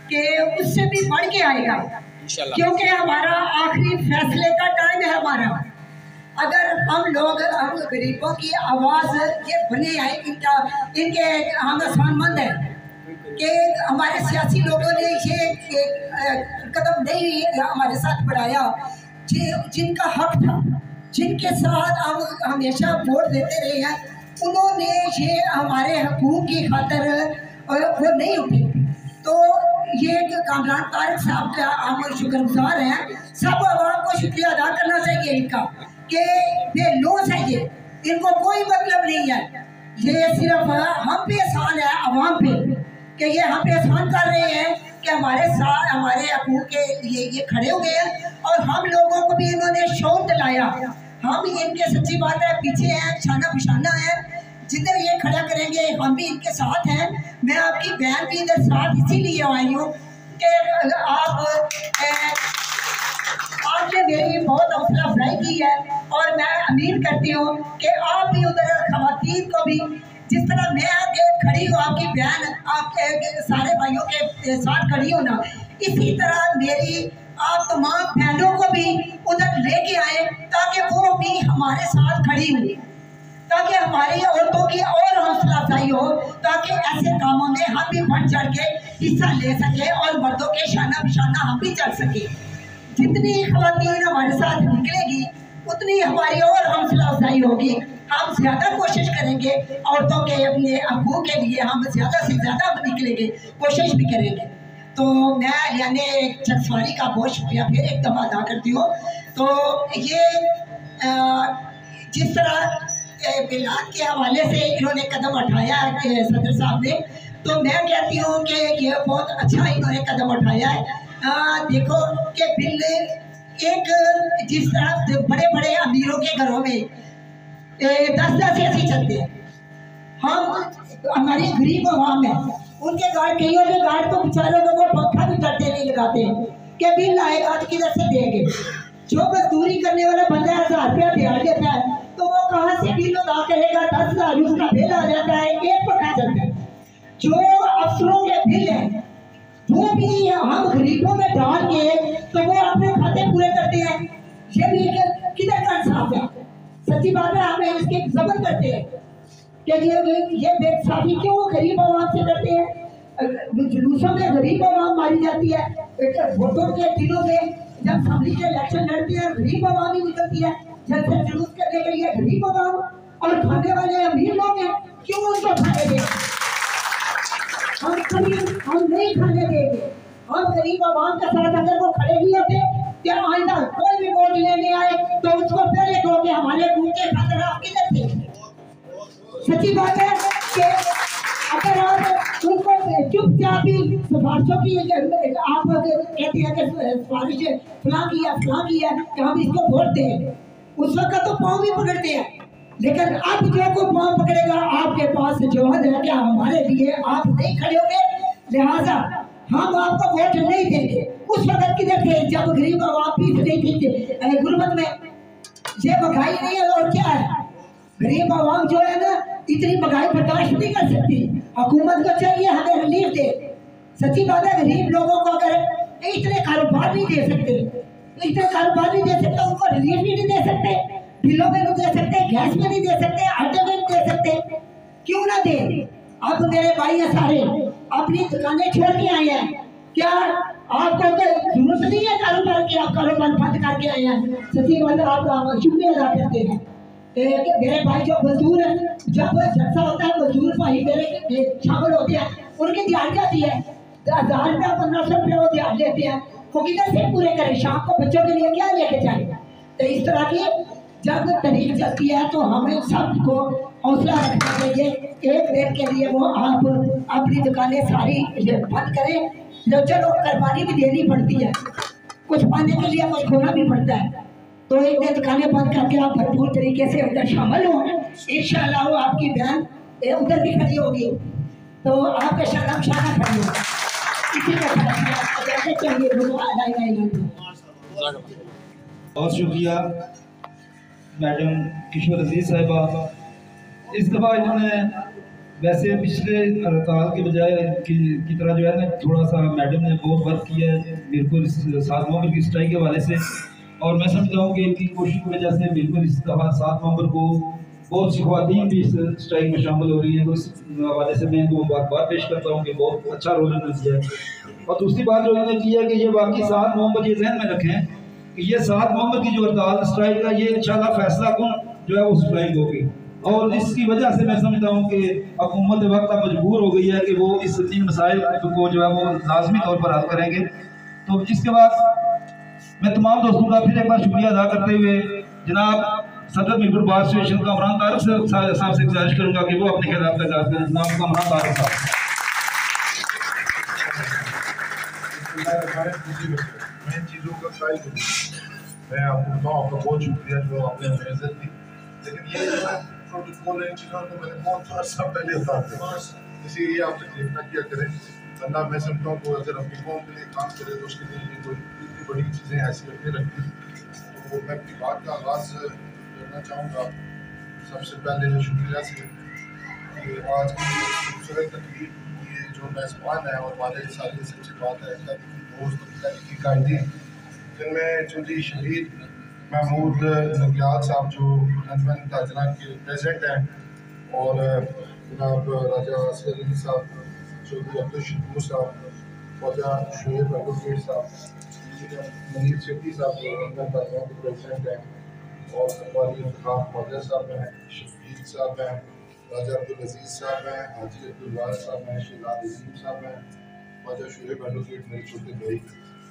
कि उससे भी बढ़ के आएगा, क्योंकि हमारा आखिरी फैसले का टाइम है हमारा। अगर हम गरीबों की आवाज़ ये बने आए, इनके हम आसानमंद हैं कि हमारे सियासी लोगों ने ये कदम नहीं हमारे साथ बढ़ाया, जिनका हक था, जिनके साथ हम हमेशा वोट देते रहे हैं, उन्होंने ये हमारे हकूक़ की खातिर वो नहीं उठे। तो ये कामरान तारिक साहब का हम शुक्रगुजार हैं। सब आवाम को शुक्रिया अदा करना चाहिए इनका कि बेलूस है ये, इनको कोई मतलब नहीं है, ये सिर्फ हम पे एहसान है आवाम पे कि ये हम पे एहसान कर रहे हैं कि हमारे साथ हमारे हकूक़ के लिए ये खड़े हुए हैं और हम लोगों को भी इन्होंने शौक दिलाया। हम इनके सच्ची बात है पीछे हैं, शाना बिशाना है, जिधर ये खड़ा करेंगे हम भी इनके साथ हैं। मैं आपकी बहन भी इधर साथ इसीलिए आई हूँ कि आपने मेरी बहुत हौसला अफजाई की है और मैं उम्मीद करती हूँ कि आप भी उधर खवातीन को भी जिस तरह मैं आके खड़ी हूँ, आपकी बहन आपके सारे भाइयों के साथ खड़ी हो ना, इसी तरह मेरी आप तमाम बहनों को भी उधर लेके आए ताकि वो भी हमारे साथ खड़ी हुई, ताकि हमारी औरतों की और हौसला अफजाई हो, ताकि ऐसे कामों में हम भी बढ़ चढ़ के हिस्सा ले सके और मर्दों के शाना बिशाना हम भी चल सके। जितनी खवातीन हमारे साथ निकलेगी उतनी हमारी और हौसला अफजाई होगी। हम ज़्यादा कोशिश करेंगे औरतों के अपने हकूक़ के लिए, हम ज़्यादा से ज़्यादा निकलेंगे, कोशिश भी करेंगे। तो मैं यानी चकसवारी का बहुत शुक्रिया फिर एक दफ़ा अदा करती हूँ। तो ये जिस तरह बिलाल के हवाले से इन्होंने कदम उठाया है सदर साहब ने, तो मैं कहती हूँ कि ये बहुत अच्छा इन्होंने कदम उठाया है। देखो कि बिल एक जिस तरह बड़े बड़े अमीरों के घरों में 10-10 ऐसे चलते हैं, हम हमारी गरीब आवाम है उनके गार्ड कईयों के गार्ड तो बेचारों को वो पंखा भी डरते नहीं लगाते कि बिल आएगा तो किधर से देंगे। जो मजदूरी करने वाला बंदा 1000 रुपया दिहाड़ी देता है तो वो कहाँ से बिल अदा करेगा, 10,000 उसका बिल आ जाता है, एक पंखा चलता है। जो अफसरों के बिल है वो भी हम गरीबों में डाल के तो वो अपने खाते पूरे करते हैं। ये भी किधर का इंसाफ है? सच्ची बात है, हमें इसके जबर करते हैं कि ये बेइंसाफी क्यों गरीब आवाम से करते हैं। जुलूसों में गरीब आवाम मारी जाती है, वोटों के दिनों में जब असेंबली के इलेक्शन लड़ते हैं गरीब आवाम ही निकलती है, जब से जुलूस करने के लिए गरीब आवाम और खाने वाले अमीर लोग हैं, क्यों उनको खाने दें? हम नहीं खाने देंगे। हम गरीब आवाम के साथ अगर वो खड़े नहीं होते क्या आइंदा कोई भी वोट लेने आए तो उसको पहले कहो कि हमारे मुंह के खातिर आप किधर थे। सच्ची बात है कि अगर आप उनको चुपचाप ही सिफारिशों की आप कहते हैं कि सिफारिश फलां की है कि हम इसको वोट दें, उस वक्त तो पाँव भी पकड़ते हैं। लेकिन अब जो को पाँव पकड़ेगा आपके पास जवाब है क्या हमारे लिए आप नहीं खड़े होंगे, लिहाजा हम आपको वोट नहीं देंगे। उस वक्त किधर थे जब गरीब आवाम पीस नहीं थी गुर्बत में? ये महंगाई नहीं है और क्या है? गरीब आवाम जो है ना इतनी महंगाई बर्दाश्त नहीं कर सकती। हुकूमत को चाहिए हमें रिलीफ दे। सच्ची बात है, गरीब लोगों को अगर इतने कारोबार नहीं दे सकते, उनको रिलीफ भी नहीं दे सकते, बिलों में नहीं दे सकते, गैस में नहीं दे सकते, आटे में नहीं दे सकते, क्यों ना दे? अब मेरे भाई है सारे अपनी दुकानें छोड़ के आए हैं, क्या आपको जरूरत नहीं है कारोबार की? आप कारोबार बंद करके आए हैं। सच्ची बात है, आपका शुक्रिया अदा करते हैं। मेरे भाई जो मजदूर है, जब जलसा होता है मजदूर भाई मेरे शामिल होते हैं, उनकी दिहाड़ी जाती है 1000 रुपया 1500 रुपया वो दिहाड़ी लेते हैं, वो किधर से पूरे करें? शाम को बच्चों के लिए क्या लेके जाए? तो इस तरह की जब तरीक चलती है तो हमें सबको हौसला रखना चाहिए। एक दिन के लिए वो आप अपनी दुकानें सारी बंद करें, जो चलो कुर्बानी भी देनी पड़ती है, कुछ पाने के लिए कुछ खोना भी पड़ता है, तो एक दिन दुकानें बंद करके आप भरपूर तरीके से उधर शामिल हो। इंशाअल्लाह वो आपकी बहन उधर भी खड़ी होगी तो आपके शर्म शाना खड़ी होगी। इसी का चाहिए। बहुत शुक्रिया मैडम किशोर अजीज साहिबा। इस दफ़ा इन्होंने वैसे पिछले हड़ताल के बजाय की तरह जो है ना थोड़ा सा मैडम ने बहुत वर्क किया है बिल्कुल 7 नवंबर की स्ट्राइक के हवाले से, और मैं समझता हूँ कि इनकी कोशिश की वजह से बिल्कुल इस दफ़ा 7 नवंबर को बहुत सी ख़वातीन भी इस स्ट्राइक में शामिल हो रही है, तो इस हवाले से मैं इनको बार पेश करता हूँ कि बहुत अच्छा रोल इन्होंने किया है। और दूसरी बात जो इन्होंने की है कि ये बाकी 7 नवंबर ये जहन में रखें कि ये 7 नवंबर की जो हड़ताल स्ट्राइक का ये इंशाल्लाह फैसला कौन जो है वो स्ट्राइक होगी, और इसकी वजह से मैं समझता हूँ कि हुकूमत वक्त मजबूर हो गई है कि वो इस 3 मसाइल को जो है वो लाजमी तौर पर हल करेंगे। तो इसके बाद मैं तमाम दोस्तों का फिर एक बार शुक्रिया अदा करते हुए जनाब सदर मीरपुर बार एसोसिएशन कामरान तारिक साहब से गुजारिश करूँगा कि वो अपने खिताब का आगाज़ करें। जनाब कामरान तारिक साहब। मैं चीज़ों का ट्राई करूँ, मैं आपको बताऊँ आपका बहुत शुक्रिया जो आपने हमें इज्जत दी, लेकिन ये जो है प्रोटोकॉल इन चीज़ों को मैंने बहुत अर्सा पहले उतारते हैं, इसीलिए आप तकलीफ ना किया करें। वरना मैं समझता हूँ कि अगर अपनी कौम के लिए काम करे तो उसके लिए कोई इतनी बड़ी चीज़ें हैसियत नहीं रखती। तो मैं अपनी बात का आगाज़ करना चाहूँगा सबसे पहले शुक्रिया से कि आज की खूबसूरत तकलीफ ये जो मेज़बान है और वाले सारी सच्ची बात है दोस्त तहरीकी कायदीन, जिनमें चौधरी शहीद महमूद नगियाल साहब जो नजमन ताजरा के प्रेसिडेंट हैं, और जनाब राजा असगर अली साहब, चौधरी अब्दुल शकूर साहब, ख्वाजा शुएब एडवोकेट साहब, मनीर शेट्टी साहब जो नजमन ताजरा के प्रेसिडेंट हैं, और वाली खान ख्वाजा साहब हैं, शफीक साहब हैं, राजा अब्दुल अजीज़ साहब हैं, हाजी अब्दुल वार साहब हैं, शहजाद अजीम साहब हैं, ख्वाजा शुएब एडवोकेट मेरे छोटे भाई,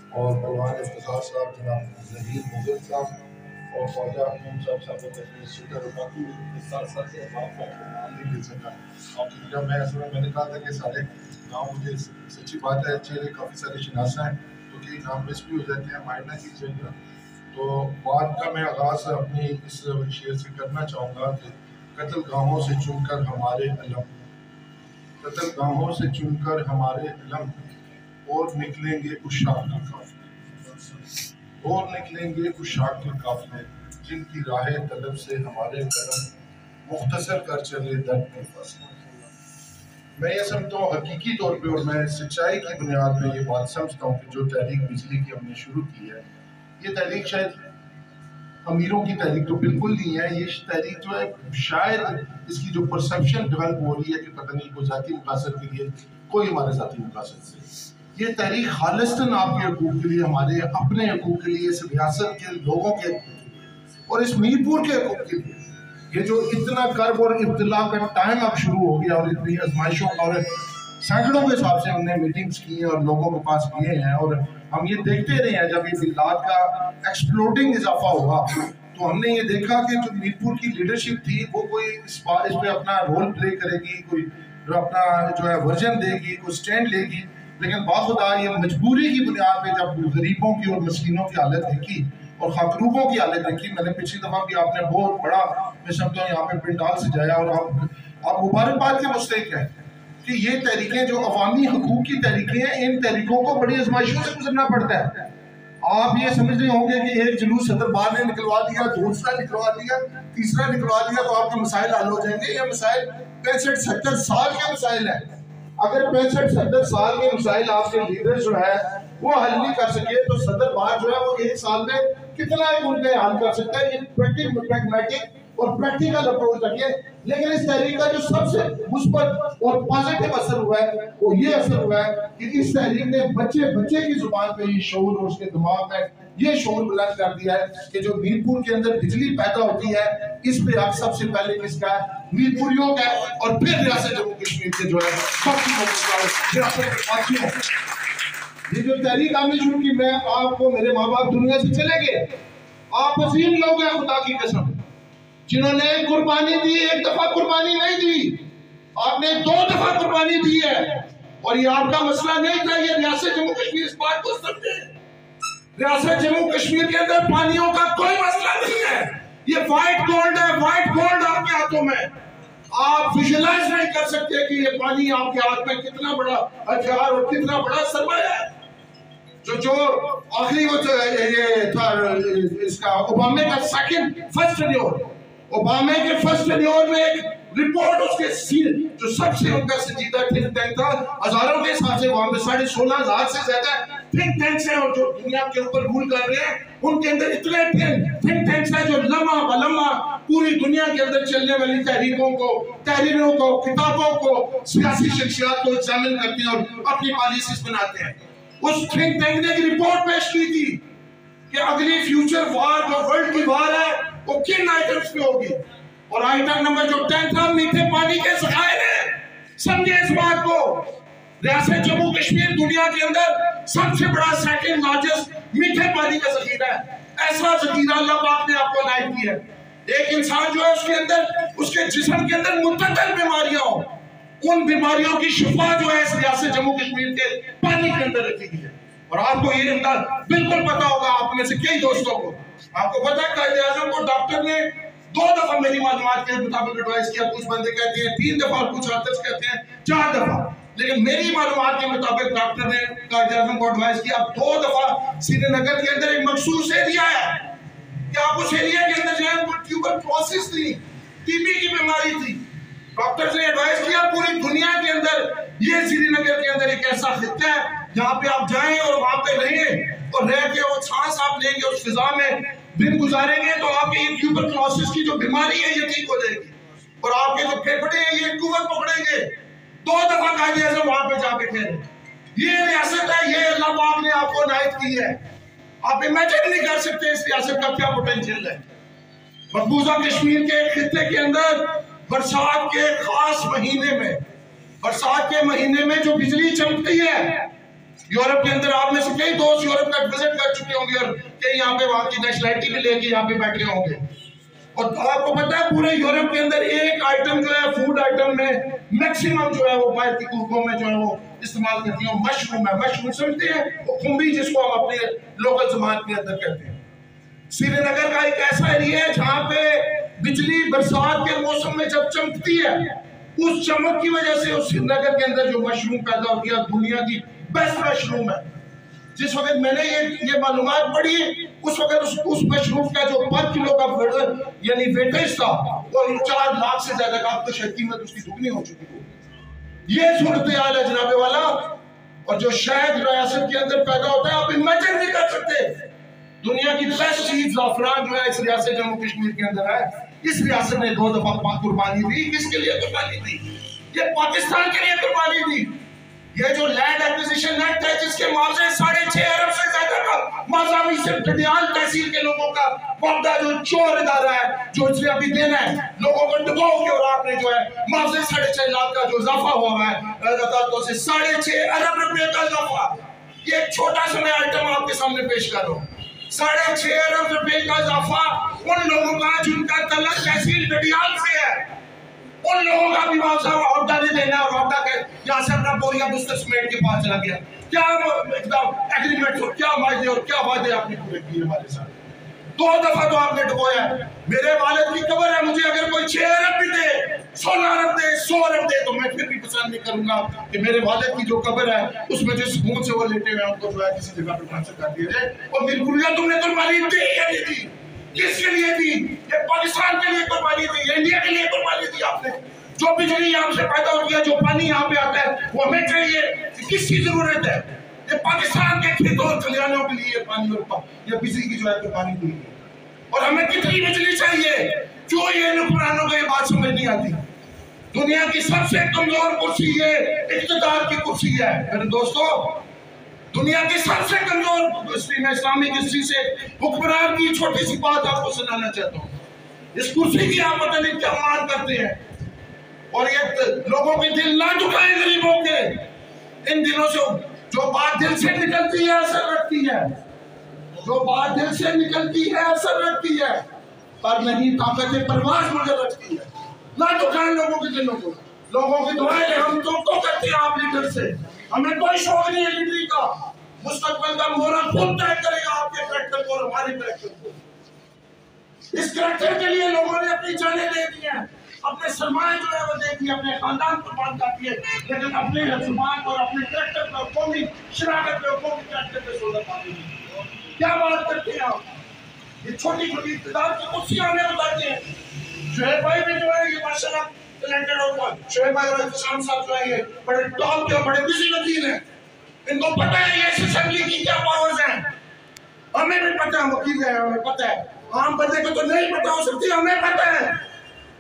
और पहलवान इफ्तिखार साहब, जनाब ज़हीर मुग़ल साहब और ख्वाजा अहमद साहब शूटर और बाकी के साथ साथ आपको नाम नहीं मिल सका। और जब मैं असल में मैंने कहा था कि सारे नाम मुझे सच्ची बात है चेहरे काफ़ी सारे शनासा हैं तो कई नाम मिस भी हो जाते हैं, माइंड ना कीजिएगा। तो बात का मैं आगाज़ अपनी इस शेर से करना चाहूँगा कि कत्ल गाहों से चुनकर हमारे अलम, कत्ल गाहों से चुनकर हमारे अलम और निकलेंगे उस शाख के काफिले, और निकलेंगे उस शाख के काफिले जिनकी राह तलब से हमारे कदम मुख्तसर कर चले दर्द के फासले। मैं ये समझता हूँ हकीकी तौर पे और मैं सच्चाई की बुनियाद पे ये बात समझता हूँ कि जो तहरीक बिजली की हमने शुरू की है, ये तहरीक शायद अमीरों की तहरीक तो बिल्कुल नहीं है। ये तहरीक जो है शायद इसकी जो परसेप्शन डेवलप हो रही है कि पता नहीं कोई ज़ाती मकासद के लिए, कोई हमारे ज़ाती मकासद से, ये तहरीक खालिस्तन आपके हकूक़ के लिए, हमारे अपने हकूक़ के लिए, इस रियासत के लोगों के और इस मीरपुर के हकूक़ के लिए। ये जो इतना कर्ब और इब्तिला का टाइम अब शुरू हो गया और इतनी आजमाइशों और सैकड़ों के हिसाब से हमने मीटिंग्स की हैं और लोगों के पास गए हैं और हम ये देखते रहे हैं जब ये बिलाद का एक्सप्लोडिंग इजाफा हुआ तो हमने ये देखा कि जो मीरपुर की लीडरशिप थी वो कोई इस पे अपना रोल प्ले करेगी, कोई अपना जो है वर्जन देगी, कोई स्टैंड लेगी, लेकिन बाखुदा ये मजबूरी की बुनियाद पे जब गरीबों की और मस्किनों की हालत देखी और खाकरूबों की हालत देखी, मैंने पिछली दफ़ा भी आपने बहुत बड़ा मैं समझता हूँ यहाँ पे पिंडाल सजाया और आप मुबारकबाद के मुस्तहिक हैं कि ये तहरीकें जो अवामी हकूक़ की तहरीकें हैं, इन तहरीकों को बड़ी आजमाइशों से गुजरना पड़ता है। आप ये समझ रहे होंगे कि एक जुलूस सदरबार ने निकलवा दिया, दूसरा निकलवा दिया, तीसरा निकलवा दिया तो आपके मसाइल हल हो जाएंगे। ये मसाइल 65-70 साल के मसाइल हैं। अगर 65-70 साल के मसाइल आपके लीडर जो है वो हल नहीं कर सके तो सदरबार जो है वो एक साल में कितना एक उनके हल कर सकता है। ये प्रैग्मेटिक और प्रैक्टिकल अप्रोच रखिए। लेकिन इस तहरीक का जो सबसे मुस्बत और पॉजिटिव असर हुआ है वो ये असर हुआ है कि इस तहरीक ने बच्चे की जुबान पे ये शऊर और उसके दिमाग में ये शऊर बुलंद कर दिया है कि जो मीरपुर के अंदर बिजली पैदा होती है इस पे हक सबसे पहले किसका है? मीरपुरियों का है और फिर रियासत जम्मू कश्मीर के जो है ये जो तहरीक आपने शुरू की, मैं आपको मेरे माँ बाप दुनिया से चले गए, आप अजीम लोग हैं खुदा की कसम, जिन्होंने कुर्बानी दी, एक दफा कुर्बानी नहीं दी, आपने 2 दफा कुर्बानी दी है। और ये आपका मसला नहीं था, ये रियासत जम्मू कश्मीर इस बात को समझे, रियासत जम्मू कश्मीर के अंदर पानियों का कोई मसला नहीं है। ये व्हाइट गोल्ड है, व्हाइट गोल्ड आपके हाथों में। आप विजुलाइज नहीं कर सकते कि ये पानी आपके हाथ में कितना बड़ा हथियार और कितना बड़ा सरमाया है। जो आखिरी वो ये था इसका ओबामा का फर्स्ट टेन्योर, ओबामा के फर्स्ट टेन्योर में एक रिपोर्ट उसके जो सबसे उनका संजीदा थिंक टैंक था, हजारों के हिसाब से वहां पे 16,500 से ज्यादा थिंक टैंक्स हैं और जो दुनिया के ऊपर रूल कर रहे हैं उनके अंदर इतने थिंक टैंक्स हैं जो लम्हा बलम्हा पूरी दुनिया के अंदर चलने वाली तहरीरों को, किताबों को, सियासी शख्सियत को एग्जामिन करते हैं और अपनी पॉलिसीज बनाते हैं। उस थिंक टैंक ने एक रिपोर्ट पेश की थी कि अगली फ्यूचर वार जो वर्ल्ड की वार है वो किन आइटम्स पे होगी और आइटम नंबर जो 10 था मीठे पानी के ज़खायर है। समझे इस बात को, रियासत जम्मू कश्मीर दुनिया के अंदर सबसे बड़ा सेकंड लार्जेस्ट मीठे पानी का ज़खीरा है। ऐसा ज़खीरा अल्लाह पाक ने आपको अनायत किया है। एक इंसान जो है उसके अंदर उसके जिस्म के अंदर मुतअद्दिद बीमारियां हो, उन बीमारियों की शिफा जो है इस रियासत जम्मू कश्मीर के पानी के अंदर रखी गई है। और आपको ये बिल्कुल पता होगा, आप में से कई दोस्तों को आपको पता है कायदे आज़म को डॉक्टर ने 2 दफा मेरी मालूमात के मुताबिक एडवाइस किया, कुछ बंदे कहते हैं 3 दफा, कुछ आदर्श कहते हैं 4 दफा, लेकिन मेरी मालूमात के मुताबिक डॉक्टर ने कायदे आज़म को एडवाइस किया 2 दफा। श्रीनगर के अंदर एक मखसूस एरिया है कि आप उस एरिया के अंदर जाए, ट्यूबरक्लोसिस थी, टीबी की बीमारी थी, डॉक्टर ने एडवाइस किया पूरी दुनिया के अंदर ये श्रीनगर के अंदर एक ऐसा खित्ता है जहाँ पे आप जाएं और वहां पे रहें और रह के वो सांस आप लेंगे, उस फिजा में दिन गुजारेंगे तो आपके ये ट्यूबरक्लोसिस की जो बीमारी है ये ठीक हो जाएगी और आपके जो फेफड़े हैं ये कुव्वत पकड़ेंगे। 2 दफा कायदे आज़म वहां पे जाके ठहरे। ये रियासत है, ये अल्लाह पाक ने आपको इनायत की है। आप इमेजिन नहीं कर सकते इस रियासत का क्या पोटेंशियल है। मकबूजा कश्मीर के खित्ते के अंदर बरसात के खास महीने में, बरसात के महीने में जो बिजली चमकती है यूरोप के अंदर आप में से कई दोस्त यूरोप का विजिट कर चुके होंगे और कई यहाँ पे वहां की नेशनलिटी भी लेके यहाँ पे बैठे होंगे। और आपको पता है पूरे यूरोप के अंदर एक आइटम जो है फूड आइटम में मैक्सिमम जो है वो बाहर की कुकों में जो है वो इस्तेमाल करती है, मशरूम है। मशरूम समझते हैं, वो खुम्बी जिसको हम अपने लोकल जबान के अंदर कहते हैं। श्रीनगर का एक ऐसा एरिया है जहाँ पे बिजली बरसात के मौसम में जब चमकती है, उस चमक की वजह से उस श्रीनगर के अंदर जो मशरूम पैदा होती है दुनिया की बेस्ट मशरूम है। जिस वक्त मैंने ये मालूमात पढ़ी, उस वक्त उस मशरूम का जो पर किलो का यानी वेटेज था वो 4 लाख से ज्यादा का, अब तो शायद कीमत उसकी दुगनी हो चुकी है। ये सूरत हाल है जनाबे वाला। और जो शहद रियासत के अंदर पैदा होता है आप इमेजिन नहीं कर सकते। दुनिया की बेस्ट चीज ज़ाफ़रान जो है इस रियासत जम्मू कश्मीर के अंदर है। इस रियासत ने 2 दफा कुर्बानी दी। किसके लिए कुर्बानी दी? ये पाकिस्तान के लिए कुर्बानी दी। ये जो लैंड एक्विजिशन एक्ट है जिसके मुआवजे 6.5 अरब से ज्यादा का माजावी से डडियाल तहसील के लोगों का मुआवजा जो चोर इदारा है जो इसने अभी देना है लोगों को डुबो के, और आपने जो है मुआवजे 6.5 लाख का जो इजाफा हुआ है अदालतों से 6.5 अरब रुपए का इजाफा। ये एक छोटा सा मैं आइटम आपके सामने पेश कर रहा हूँ। 6.5 अरब रुपए का इजाफा उन लोगों का जिनका तल्लुक तहसील डडियाल से है, उन लोगों का भी मुआवजा औहदा नहीं देना। और औहदा के यहाँ से अपना बोरिया बिस्तर समेट के पास चला गया। क्या एकदम एग्रीमेंट हो, क्या वादे और क्या वादे आपने पूरे किए हमारे साथ। 2 दफा तो आपने डुबोया। मेरे वालिद की कब्र है, मुझे अगर कोई 6 अरब भी दे, 16 अरब दे, 100 अरब दे तो मैं फिर भी पसंद नहीं करूंगा कि मेरे वालिद की जो कब्र है उसमें जिस सुकून से वो लेटे हुए उनको जो है किसी जगह पर ट्रांसफर कर दिया जाए। और बिल्कुल तुमने कुर्बानी दी या नहीं दी? किसके लिए दी? ये पाकिस्तान के लिए कुर्बानी दी, इंडिया के लिए कुर्बानी दी आपने। जो बिजली यहाँ से पैदा होती है, जो पानी यहाँ पे आता है वो हमें चाहिए। किसकी जरूरत है? ये पाकिस्तान के खेतों और खलिहानों के लिए पानी और ये बिजली की जो है कुर्बानी दी। और हमें कितनी बिजली चाहिए? क्यों ये हुक्मरानों को ये बात समझ नहीं आती? दुनिया की सबसे कमजोर कुर्सी ये इख्तिदार की कुर्सी है मेरे दोस्तों। दुनिया की सबसे कमजोर हिस्ट्री में इस्लामिक हिस्ट्री से हुक्मरान की छोटी सी बात आपको सुनाना चाहता हूँ। इस कुर्सी की आप पता नहीं क्या मान करते हैं और ये लोगों के दिल ना दुखाए गरीबों के। इन दिनों से जो बात दिल से निकलती है असर रखती है, जो बात दिल से निकलती है असर रखती है, पर नहीं ताकत परवाज मगर रखती है। ना दुखाए लोगों के दिलों को। लोगों की दुआएं हम तो करते हैं आप लीडर से, हमें कोई शौक नहीं है लीडरी का। मुस्तकबिल का मोहरा खुद तय करेगा आपके करैक्टर को और हमारे करैक्टर को। इस करैक्टर के लिए लोगों ने अपनी जानें दे दी हैं, अपने सरमाए जो है वो दे दिए, अपने खानदान को बात कर दिए, लेकिन अपने जुबान और अपने करैक्टर पर कौमी शराकत पे कौमी करैक्टर पे सोलह पाते हैं। क्या बात करते हैं आप? ये छोटी छोटी इक़्तिदार की कुर्सियां हमें बताते हैं। शोएब भाई भी जो है ये माशाल्लाह टैलेंटेड और शोएब भाई और इत्तेशाम साहब जो है ये बड़े टॉप के बड़े बिजी वकील हैं। इनको पता है ये असेंबली की क्या पावर्स हैं। हमें भी पता है, वकील है हमें पता है, आम बंदे को तो नहीं पता हो सकती, हमें पता है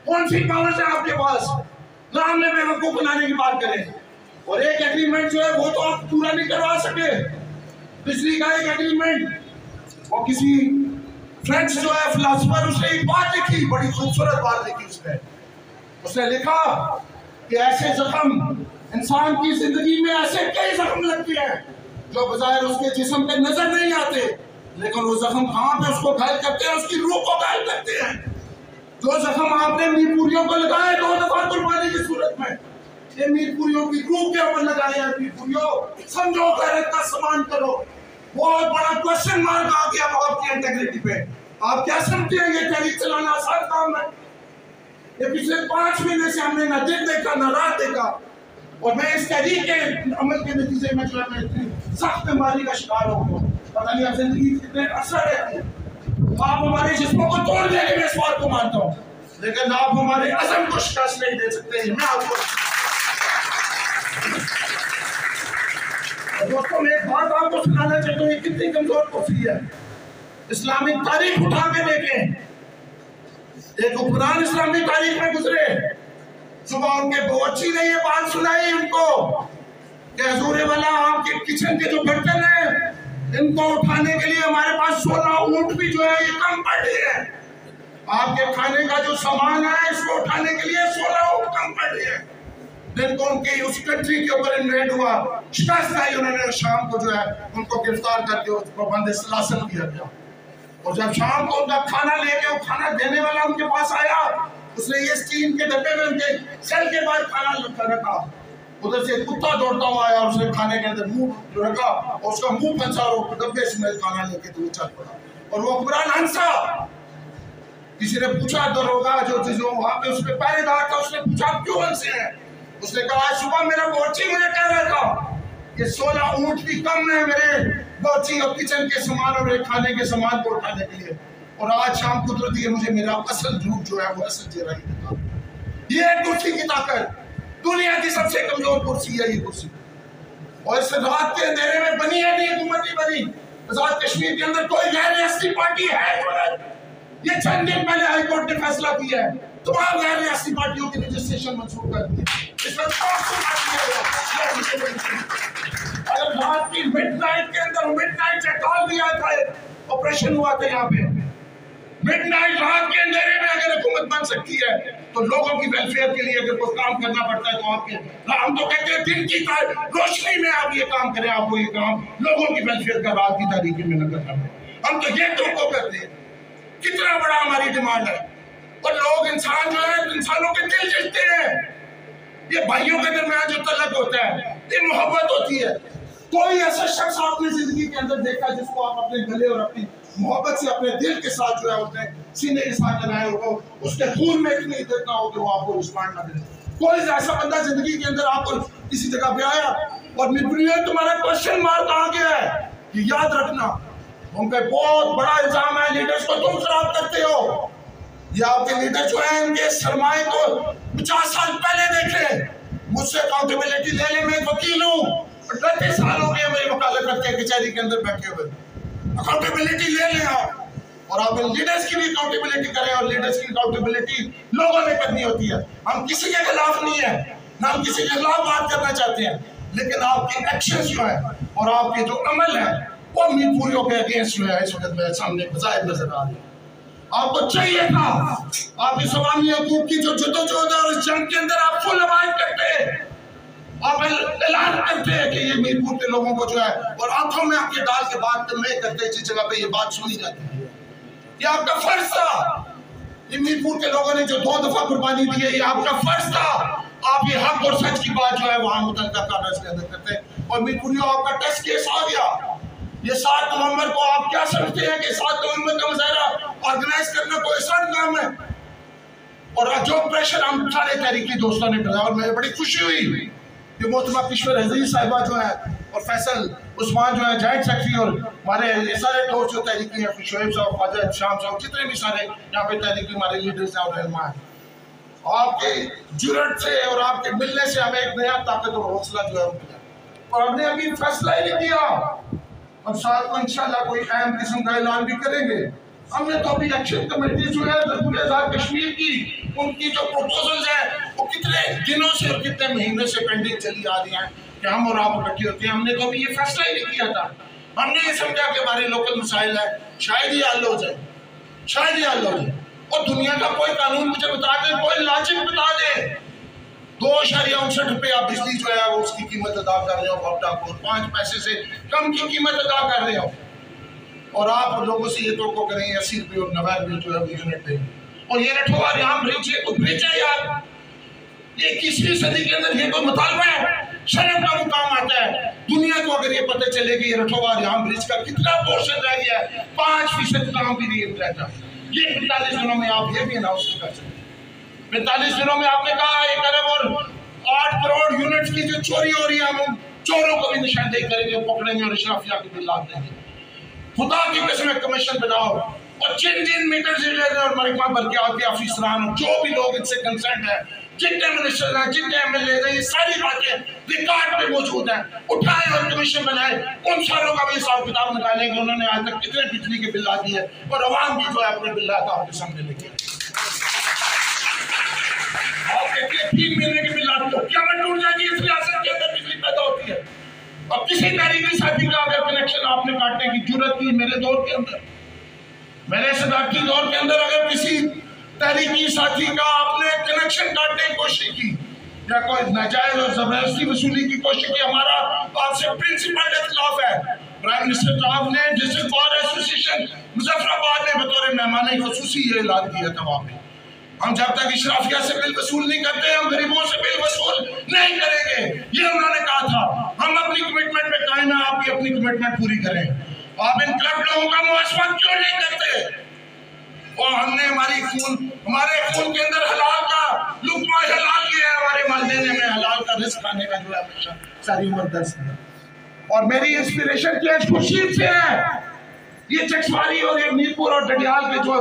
कौन सी पावर्स है आपके पास। ना हमें बेवकूफ बनाने की बात करें। और एक एग्रीमेंट जो है वो तो आप पूरा नहीं करवा सके। बिजली का एक एग्रीमेंट, वो किसी फ्रेंच जो है फिलोसोफर, उसने एक बात लिखी, बड़ी खूबसूरत बात लिखी। उसने लिखा कि ऐसे जख्म इंसान की जिंदगी में ऐसे कई जख्म लगते हैं जो बजाय उसके जिस्म पे नजर नहीं आते, लेकिन वो जख्म कहाँ पे उसको घायल करते हैं, उसकी रूह को घायल करते हैं। जो जख्म आपने मीरपुरियों को लगाए 2 दफा कुर्बानी की सूरत में, ये मीरपुरियों की रूह के ऊपर लगाए हैं। मीरपुरियों समझो, गैरत का सम्मान करो। बहुत बड़ा क्वेश्चन मार्क आ गया आपकी इंटेग्रिटी पे। आप क्या समझते हैं ये तहरीक चलाना आसान काम है? ये पिछले 5 महीने से हमने ना दिन देखा ना रात देखा, और मैं इस तहरीक के अमल के नतीजे में जो है इतनी सख्त बीमारी का शिकार हो गया। पता नहीं आप जिंदगी कितने असर रहती है। आप हमारे जिस्मों को तोड़ देंगे, मैं इस बात को मानता हूँ, लेकिन आप हमारे अज़म को शिकस्त नहीं दे सकते। मैं आपको दोस्तों एक बात आपको सुनाना चाहता हूँ, कितनी कमजोर कुर्सी है। इस्लामिक तारीख उठा के देखें, एक हुक्मरान इस्लामी तारीख में गुजरे, सुबह उनके बच्ची ने ये बात सुनाई उनको कि हजूर वाला आपके किचन के जो बर्तन है इनको उठाने के लिए हमारे पास 16 ऊंट भी जो है ये कम पड़े हैं। आपके खाने का जो सामान है इसको उठाने के लिए 16 ऊंट कम पड़े हैं। जिनको उनकी उस कंट्री के ऊपर इन्वेड हुआ, शिकस्त आई, उन्होंने शाम को जो है उनको गिरफ्तार करके उसको बंदे सलासल किया गया। और जब शाम को उनका खाना लेके वो खाना देने वाला उनके पास आया, उसने ये स्टीम के डब्बे में उनके सेल के बाद खाना रखा, उधर से कुत्ता दौड़ता हुआ आया और उसने खाने के अंदर मुंह रखा और उसका मुंह फंसा और डब्बे से खाना लेके तो चल पड़ा। और वो हुक्मरान हंसा। किसी ने पूछा दरोगा जो वहां पे उसके पहरेदार था, उसने पूछा क्यों हंसे हैं? उसने कहा आज सुबह मेरा बोची मुझे कह रहा था कि 16 ऊंट भी कम है मेरे बोची और किचन के सामान और मेरे खाने के सामान को उठाने के लिए, और आज शाम कुदरत ये मुझे मेरा असल झूठ जो है वो असल चेहरा ही दिखा। ये है कुर्सी की ताकत। दुनिया की सबसे कमजोर कुर्सी है ये कुर्सी, और इस रात के अंधेरे में बनी है, नहीं हुकूमत नहीं बनी। आजाद कश्मीर के अंदर कोई गैर रियासती पार्टी है? ये चंद दिन पहले हाईकोर्ट ने फैसला किया है तमाम गैर रियासती पार्टियों की रजिस्ट्रेशन मंसूख कर दी। अगर रात की मिडनाइट के अंदर मिडनाइट चेकॉल दिया था, ऑपरेशन हुआ था यहाँ पे मिडनाइट, रात के अंधेरे में अगर हुकूमत बन सकती है तो लोगों की वेलफेयर के लिए अगर कोई काम करना पड़ता है तो आपके, हम तो कहते हैं दिन की रोशनी में आप ये काम करें, आपको ये काम लोगों की वेलफेयर का रात की तारीखी में नजर करते, हम तो ये तुमको करते हैं। कितना बड़ा हमारी डिमांड है। और लोग इंसान जो है इंसानों के दिल जीतते हैं। ये भाइयों के दरमियान जो तलक होता है ये मोहब्बत होती है। कोई ऐसा शख्स आपने जिंदगी के अंदर देखा जिसको आप अपने गले और अपनी मोहब्बत से अपने दिल के साथ जो है उसने सीने के साथ लगाए हो, उसके खून में इतनी इज्जत ना हो कि वो आपको रिस्पॉन्ड ना करे। कोई ऐसा बंदा जिंदगी के अंदर आपको किसी जगह पे आया और तुम्हारा क्वेश्चन मार्क कहाँ गया है, ये याद रखना। उन पे बहुत बड़ा इल्जाम है, लीडर्स को तुम खराब करते हो। ये आपके लीडर जो है इनके सरमाए को 50 साल पहले देखे। मुझसे अकाउंटेबिलिटी लेने में वकील हूँ, 30 साल हो गए मेरी वकालत करके कचहरी के अंदर बैठे हुए। अकाउंटेबिलिटी ले लें आप, और आप लीडर्स की भी अकाउंटेबिलिटी करें, और लीडर्स की अकाउंटेबिलिटी लोगों ने करनी होती है। हम किसी के खिलाफ नहीं है, ना हम किसी के खिलाफ बात करना चाहते हैं, लेकिन आपके एक्शन जो है और आपके जो अमल है वो मीरपुरियों के अगेंस्ट जो है इस वक्त मेरे सामने बजाय नजर आ रही है। आपको चाहिए था आपकी सवामी हकूक की जो जद्दोजहद है और इस जंग के अंदर आप फुल आवाज करते, आप ऐलान करते हैं कि ये मीरपुर के लोगों को जो है, और आंखों में आपके डाल के बात करते जिस जगह पे ये बात सुनी जाती है। ये आपका फर्ज था। ये मीरपुर के लोगों ने जो 2 दफा कुर्बानी दी है, ये आपका फर्ज था। आप ये हक और सच की बात जो है वहां मुतल्लिका कागज के अंदर करते हैं। और मीरपुरियों आपका टेस्ट केस आ गया। ये 7 नवंबर को आप क्या समझते हैं कि 7 नवंबर का मुजाहरा ऑर्गेनाइज करना कोई आसान काम है? और जो प्रेशर हम सारे तहरीकी दोस्तों ने बनाया, और मुझे बड़ी खुशी हुई कि मोहतरमा किश्वर अजीज साहिबा जो है और फैसल उस्मान जो है जॉइंट सेक्रेटरी, और हमारे सारे दोस्त जो तहरीकी हैं, शोएब साहब, ख्वाजा शाम साहब, जितने भी सारे यहाँ पे तहरीकी हमारे लीडर्स हैं और रहनुमा हैं, आपके जुर्रत से और आपके मिलने से हमें एक नया ताकत और हौसला जो है मिला। और हमने अभी फैसला ही नहीं किया, हम साथ को इंशाल्लाह कोई अहम किस्म का ऐलान भी करेंगे। हमने तो अभी एक्शन कमेटी जो है आजाद कश्मीर की, उनकी जो प्रपोजल्स है वो कितने दिनों से और कितने महीनों से पेंडिंग चली आ रही है कि हम और आप इकट्ठे होते हैं। हमने तो अभी ये फैसला ही नहीं किया था। हमने ये समझा कि हमारे लोकल मसाइल है, शायद ही हल हो जाए, शायद ही हल हो जाए। और दुनिया का कोई कानून मुझे बता दे, कोई लॉजिक बता दे, 2.59 रुपये बिजली जो है वो उसकी कीमत अदा कर रहे हो, आपदा को 5 पैसे से कम की कीमत अदा कर रहे हो, और आप लोगों से ये तो करें 80 रुपये और 90 रुपये जो है वो यूनिट देंगे। और ये रठवा यहाँ ब्रिज है तो ब्रिज है यार, ये 21वीं सदी के अंदर ये कोई मुतालबा है, शर्म का मुकाम आता है। दुनिया को अगर ये पता चले कि ये रठवा यहाँ ब्रिज का कितना पोर्शन रह गया है, 5% काम भी नहीं रहता। ये 45 दिनों में आप ये भी अनाउंस कर सकते। 45 दिनों में आपने कहा 1 अरब और 8 करोड़ यूनिट्स की जो चोरी हो रही है, हम चोरों को भी निशानदेही करेंगे, पकड़ेंगे और इशराफिया के बिल ला देंगे। खुदा की कसम कमीशन बनाओ, और जिन मीटर से और महकमा बल्कि के अफसरान जो भी लोग इनसे कंसर्न है, जितने मिनिस्टर हैं, जितने एमएलए हैं, ये सारी बातें रिकॉर्ड पे मौजूद हैं, उठाए और कमीशन बनाए, उन सारों का भी हिसाब किताब निकालेंगे उन्होंने आज तक कितने बिजली के बिल ला दिए और अवाम भी जो है अपने बिल लाता आपके सामने लेके। आपके 3 महीने के बिल आते हो, क्या मैं टूट जाएगी इस रियासत के अंदर बिजली पैदा होती है। और किसी तरीके साथी का अगर कनेक्शन आपने काटने की जरूरत की, मेरे दौर के अंदर, मेरे सदाकी दौर के अंदर अगर किसी तहरीकी साथी का आपने कनेक्शन काटने की कोशिश की, या कोई नाजायज और जबरदस्ती वसूली की कोशिश की। हमारा आपसे प्रिंसिपल के खिलाफ है। प्राइम मिनिस्टर साहब ने डिस्ट्रिक्ट बार एसोसिएशन मुजफ्फराबाद में बतौर मेहमान खुसूसी ये ऐलान किया था वहाँ पे, हम जब तक इशराफिया से बिल वसूल नहीं करते हम गरीबों से बिल वसूल नहीं करेंगे, ये उन्होंने कहा था। हम अपनी कमिटमेंट पे कायम है, आप भी अपनी कमिटमेंट पूरी करें। आप इन करप्ट लोगों का मुआवजा क्यों नहीं करते? और हमने हमारे खून के अंदर हलाल का लुक़्मा हलाल किया है, हमारे माल देने में हलाल का रिस्क खाने का जो है हमेशा सारी उम्र दर्ज है। और मेरी इंस्पिरेशन केस खुर्शीद से है। ये चकवारी और ये मीरपुर और डडियाल के जो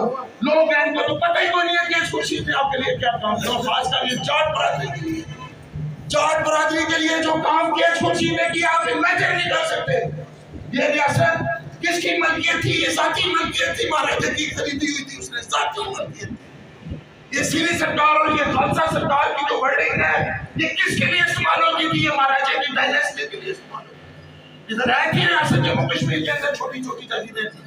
लोग हैं इनको तो पता ही नहीं है केस खुर्शीद ने आपके लिए क्या काम किया। खासकर ये जाट बरादरी के लिए जो काम केस खुर्शीद ने किया आप इमेजिन नहीं कर सकते। ये रियासत किसकी मलकियत थी? ये जाती मलकियत थी, महाराजा की खरीदी हुई थी, उसने जाती मलकियत। ये सीधी सरकार और ये खालसा सरकार की जो वर्डिंग है ये किसके लिए इस्तेमाल होती थी? ये महाराजा की डायनेस्टी के लिए इस्तेमाल होती थी। इधर है कि रियासत जम्मू कश्मीर के अंदर छोटी छोटी जगीरें थी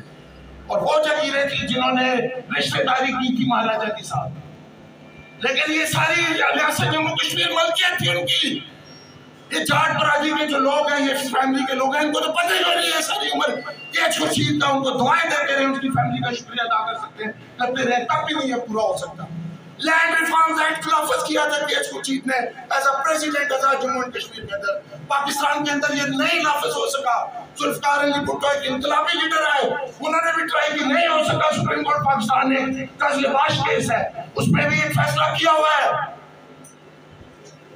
और वो जगीरें थी जिन्होंने रिश्तेदारी की थी महाराजा के साथ, लेकिन ये सारी रियासत जम्मू कश्मीर मलकियत थी उनकी। ये जाट बरादरी के जो लोग हैं, ये फैमिली के लोग हैं, इनको तो पता ही नहीं है सारी उम्र ये खुर्शीद का उनको दुआएं देते रहे, उनकी फैमिली का शुक्रिया अदा कर सकते हैं, करते रहे, तब भी नहीं पूरा हो सकता। लैंड रिफॉर्म्स एक्ट खिलाफत किया था के खुर्शीद ने as a president Azad Jammu and Kashmir के अंदर। पाकिस्तान के अंदर ये नहीं नाफिज हो सका। जुल्फकार अली भुट्टो एक इनकलाबी लीडर है, उन्होंने भी ट्राई की, नहीं हो सका। सुप्रीम कोर्ट पाकिस्तान ने तजलिबाश केस है उसमें भी एक फैसला किया हुआ है,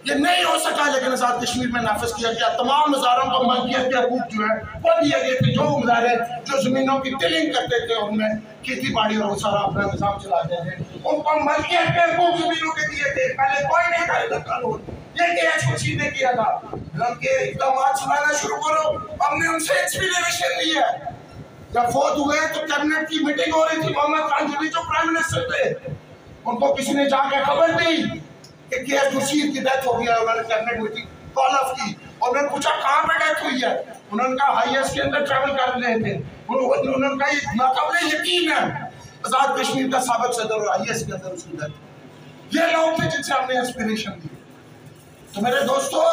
ये नहीं हो सका, लेकिन आजाद कश्मीर में नाफिज किया गया। तमाम मज़ारों को मलकियत के हकूक जो है वो दिए गए थे। जो मज़ारे जो जमीनों की टिलिंग करते थे उनमें खेती बाड़ी और सारा अपना निजाम चलाते थे, उनको मलकियत के हकूक जमीनों के दिए थे। पहले कोई नहीं था इधर कानून, ये केस खुर्शीद ने किया था। उनके इक़दाम सुनाना शुरू करो, हमने उनसे इंस्पिरेशन ली है। जब फोत हुए तो कैबिनेट की मीटिंग हो रही थी, मोहम्मद खान जबी जो प्राइम मिनिस्टर थे, उनको किसी ने जाकर खबर दी कि केस खुर्शीद की डेथ हो गई है। उन्होंने कैबिनेट मीटिंग कॉल ऑफ की और उन्होंने पूछा कहाँ पे डेथ हुई है। उन्होंने कहा हाईएस्ट के अंदर ट्रैवल कर रहे थे। उन्होंने कहा ये नाकाबिल यकीन है आजाद कश्मीर का साबिक सदर और हाईएस्ट के अंदर उसकी डेथ। ये लोग थे जिनसे हमने इंस्पिरेशन दी। तो मेरे दोस्तों,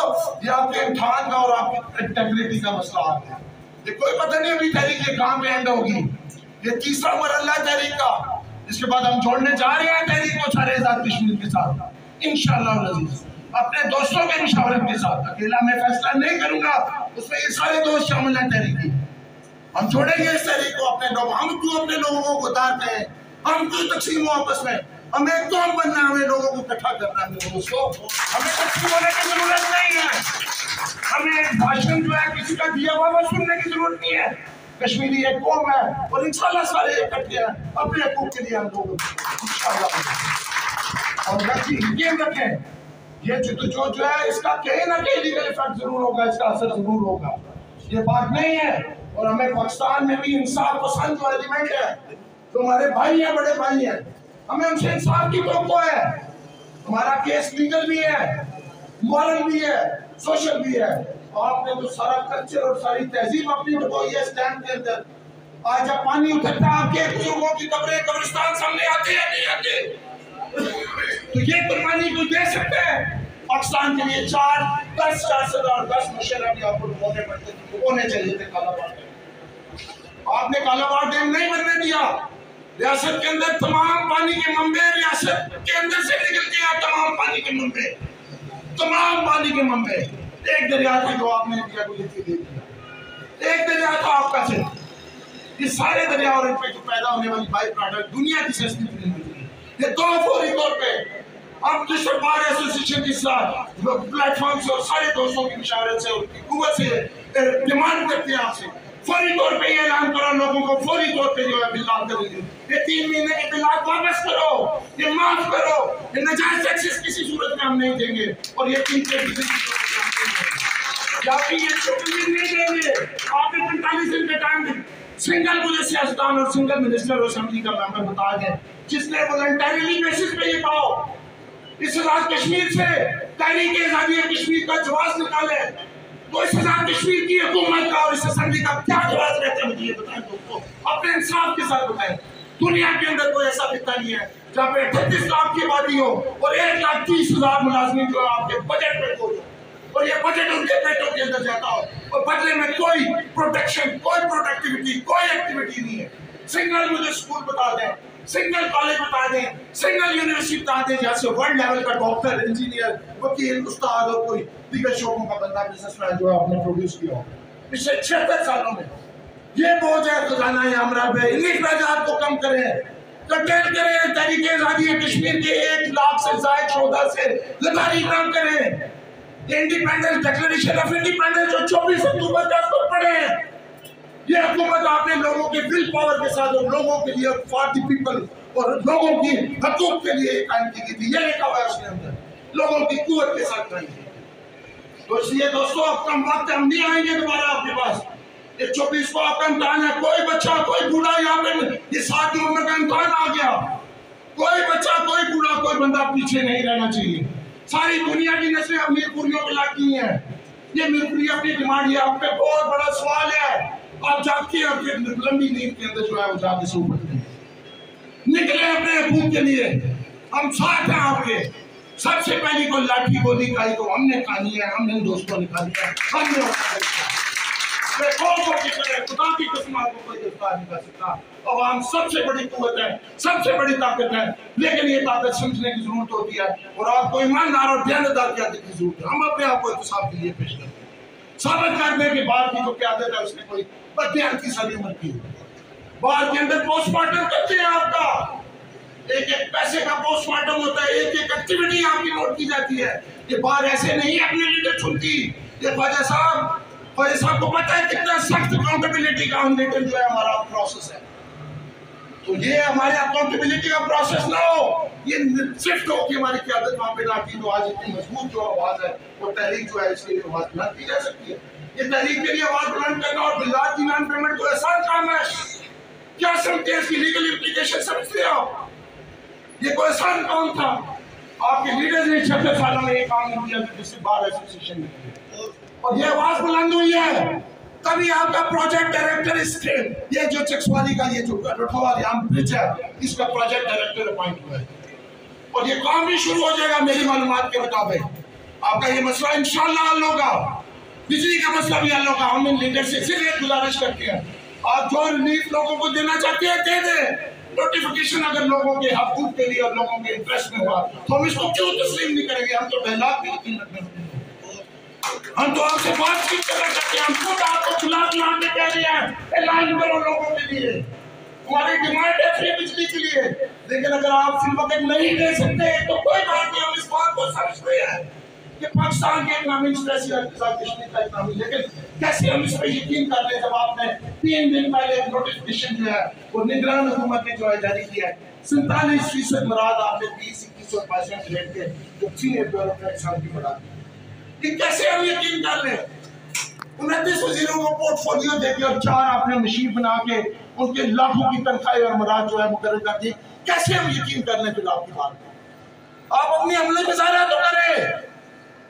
ये आपके इम्तिहान का और आपकी इंटेग्रिटी का मसला आ गया। ये कोई पता नहीं अभी तहरीक ये कहाँ पे एंड होगी। ये तीसरा मरहला है तहरीक का, इसके बाद हम जोड़ने जा रहे हैं तहरीक को सारे आजाद कश्मीर के साथ इंशाअल्लाह अज़ीज़, अपने दोस्तों के मशवरत के साथ। अकेला मैं फैसला नहीं करूंगा, उसमें ये सारे दोस्त शामिल हैं तहरीक। हम छोड़ेंगे इस तहरीक को। अपने लोग हम क्यों अपने लोगों को उतारते हैं? हम क्यों तकसीम हो आपस में? हमें कौन बनना है? हमें लोगों को इकट्ठा करना है। दोस्तों, हमें तकसीम होने की जरूरत नहीं है। हमें भाषण जो है किसी का दिया हुआ वो सुनने की जरूरत नहीं है। कश्मीरी एक कौम है और इंशाल्लाह सारे इकट्ठे हैं अपने हकूक के लिए हम लोग इंशाल्लाह। और यकीन रखें, ये जो है इसका कहीं ना कहीं लीगल इफेक्ट जरूर होगा, इसका असर जरूर होगा, ये बात नहीं है। और हमें पाकिस्तान में भी इंसाफ पसंद जो एलिमेंट है, तो हमारे भाई हैं, बड़े भाई हैं, हमें उनसे इंसाफ की तवक्को है। हमारा केस लीगल भी है, मॉरल भी है, सोशल भी है। आपने तो सारा कल्चर और सारी तहजीब अपनी डुबोई है स्टैंड के अंदर। आज जब पानी उतरता है आपके बुजुर्गों की कब्रें कब्रिस्तान सामने आते हैं नहीं आते? तो ये कुर्बानी को दे सकते हैं पाकिस्तान के लिए। 10 और 10 मुशर्रफ भी आपको होने पड़ते थे, होने चाहिए थे कालाबाड़ डैम। आपने कालाबाड़ डैम नहीं बनने दिया। रियासत के अंदर तमाम पानी के मंबे, रियासत के अंदर से निकल गया तमाम पानी के मंबे, तमाम पानी के मंबे। एक दरिया था जो आपने इंडिया को लिख के दे दिया, एक दरिया था आपका सिर्फ। ये सारे दरिया और इन पे जो पैदा होने वाली बाई प्रोडक्ट दुनिया की सस्ती ये दो फौरी तौर पे हम डिस्ट्रिक्ट बार एसोसिएशन के साथ प्लेटफॉर्म से और सारे दोस्तों की मशावरत से और हुकूमत से डिमांड करते हैं आपसे फौरी तौर पे ये ऐलान करो, लोगों को फौरी तौर पे जो है बिलात करेंगे। ये 3 महीने के बिलात वापस करो, ये माफ करो, ये नाजायज टैक्सेस किसी सूरत में हम नहीं देंगे और ये 3 नहीं देंगे। आपने 45 दिन का टाइम सिंगल मुझे सियासतदान और सिंगल मिनिस्टर और असेंबली का मेंबर बता दें जिसने वॉलंटरीली बेसिस पे ये पाओ इस आजाद कश्मीर से तहरीक आजादी कश्मीर का जवाब निकाले, तो इस आजाद कश्मीर की हुकूमत का और इस असेंबली का क्या जवाब रहता है मुझे ये बताएं दोस्तों, अपने इंसाफ के साथ बताएं। दुनिया के अंदर कोई ऐसा खिता नहीं है जहाँ पे 38 लाख की आबादी हो और 1,30,000 मुलाजमीन जो आपके बजट में हो, और ये बजट उनके पेटों के अंदर जाता हो, और बदले में कोई प्रोटेक्शन, कोई प्रोडक्टिविटी, कोई एक्टिविटी नहीं है। सिंगल मुझे स्कूल बता दें, सिंगल कॉलेज बता दें, सिंगल यूनिवर्सिटी बता दें जहाँ से वर्ल्ड लेवल का डॉक्टर, इंजीनियर, वकील, उस्ताद और कोई दीगर शोबों का बंदा, बिजनेसमैन जो आपने प्रोड्यूस किया हो पिछले 76 सालों में। ये बोझ है खजाना हमरा पे, इन अखराजात को कम करें, कंटेन करें, तहरीक आज़ादी कश्मीर के 1 लाख से ज़ायद शोधा से लतारी काम करें। इंडिपेंडेंस डिक्लेरेशन ऑफ इंडिपेंडेंस जो 24 अक्टूबर का उसको पढ़ें। ये हुकूमत आपने लोगों के विल पावर के साथ और लोगों के लिए फॉर द पीपल और लोगों की हकूक के लिए कायम की गई थी। ये लिखा हुआ है उसके अंदर, लोगों की कुव्वत के साथ कायम की। तो इसलिए दोस्तों अब कम वक्त हम नहीं आएंगे दोबारा आपके पास। ये 24 को आपका इम्तहान है। कोई बच्चा, कोई बूढ़ा, यहाँ पे ये 7 नवंबर का इम्तहान आ गया, कोई बच्चा, कोई बूढ़ा, कोई बंदा पीछे नहीं रहना चाहिए। सारी दुनिया की नस्लें अब मीरपुरियों पे लागी हैं। ये मीरपुरी अपनी डिमांड है, आप पे बहुत बड़ा सवाल है। आप जाके आपके लंबी नींद के अंदर जो है वो जाके सो पड़ते हैं। निकले अपने हकूक के लिए, हम साथ हैं आपके। सबसे पहली को लाठी गोली खाई तो हमने खानी है, हमने दोस्तों ने खानी है, हमने खुदा की कसम आपको कोई गिरफ्तार नहीं कर सकता। अवाम सबसे बड़ी कुव्वत है, सबसे बड़ी ताकत है, लेकिन ये ताकत समझने की जरूरत होती है और आपको ईमानदार और दयानतदार की आदत की जरूरत है। हम अपने आप को इंतसाब के लिए पेश करते हैं। साबित करने के बाद की जो क्यादत है उसने कोई 32 साल उम्र की बाहर के अंदर पोस्टमार्टम करते हैं आपका, एक पैसे का पोस्टमार्टम होता है, एक एक्टिविटी आपकी नोट की जाती है। ये बाहर ऐसे नहीं अपनी लीडर चुनती। ये ख्वाजा साहब को पता है कितना सख्त अकाउंटेबिलिटी का हम लीडर जो है हमारा प्रोसेस है। तो ये हमारे अकाउंटेबिलिटी का प्रोसेस ना हो, ये शिफ्ट हो कि हमारी क़यादत वहाँ पे लाती तो आज इतनी मजबूत जो आवाज़ है वो तहरीक जो है इसके लिए आवाज़ बुलंद की जा सकती है। ये तहरीक के लिए आवाज़ बुलंद करना और बिल्लात की नॉन पेमेंट को आसान काम है। क्या समझते हैं इसकी लीगल इम्प्लीकेशन समझते हो? ये कोई आसान काम था। आपके लीडर्स ने 76 सालों में ये काम नहीं किया जिससे बार एसोसिएशन में किया और ये आवाज़ बुलंद हुई है। तभी आपका प्रोजेक्ट डायरेक्टर ये जो चक्सवाली का ये जो रठौर ब्रिज है इसका प्रोजेक्ट डायरेक्टर अपॉइंट हुआ है और ये काम भी शुरू हो जाएगा मेरी मालूमात के मुताबिक। आपका ये मसला इंशाल्लाह हल होगा, बिजली का मसला भी हल होगा। हम इन लीडर से सिर्फ एक गुजारिश करते हैं, आप जो रिलीफ लोगों को देना चाहते हैं दे दें। नोटिफिकेशन अगर लोगों के हकूक के लिए और लोगों के इंटरेस्ट में हुआ तो हम इसको क्यों तस्लीम नहीं करेंगे? हम तो डायलॉग भी यकीन रखते हैं, हम तो आपसे बातचीत करना चाहते हैं। हम खुद आपको खिला के कह रहे हैं ऐलान करो लोगों के लिए, हमारी डिमांड है फ्री बिजली के लिए। लेकिन अगर आप फिर वक्त नहीं दे सकते तो कोई बात नहीं, हम इस बात को समझते हैं कि पाकिस्तान के इकनॉमिक स्ट्रेस कश्मीर का इकनॉमिक, लेकिन कैसे हम इस पर यकीन कर लें जब आपने 3 दिन पहले एक नोटिफिकेशन जो है वो निगरान हुकूमत ने जो है जारी किया है। 47% मुराद आपने 20-21 और 22 रेट के जो सीनियर ब्यूरोक्रेट की बढ़ा दी। कैसे हम यकीन कर लें? 29 वजीरों को पोर्टफोलियो देके और 4 आपने मशीन बना के उनके लाखों की तनख्वाही और मुराद जो है मुकर्रर कर दी। कैसे हम यकीन कर लें फिर आपकी बात? आप अपनी अमली मुजाहरा तो करें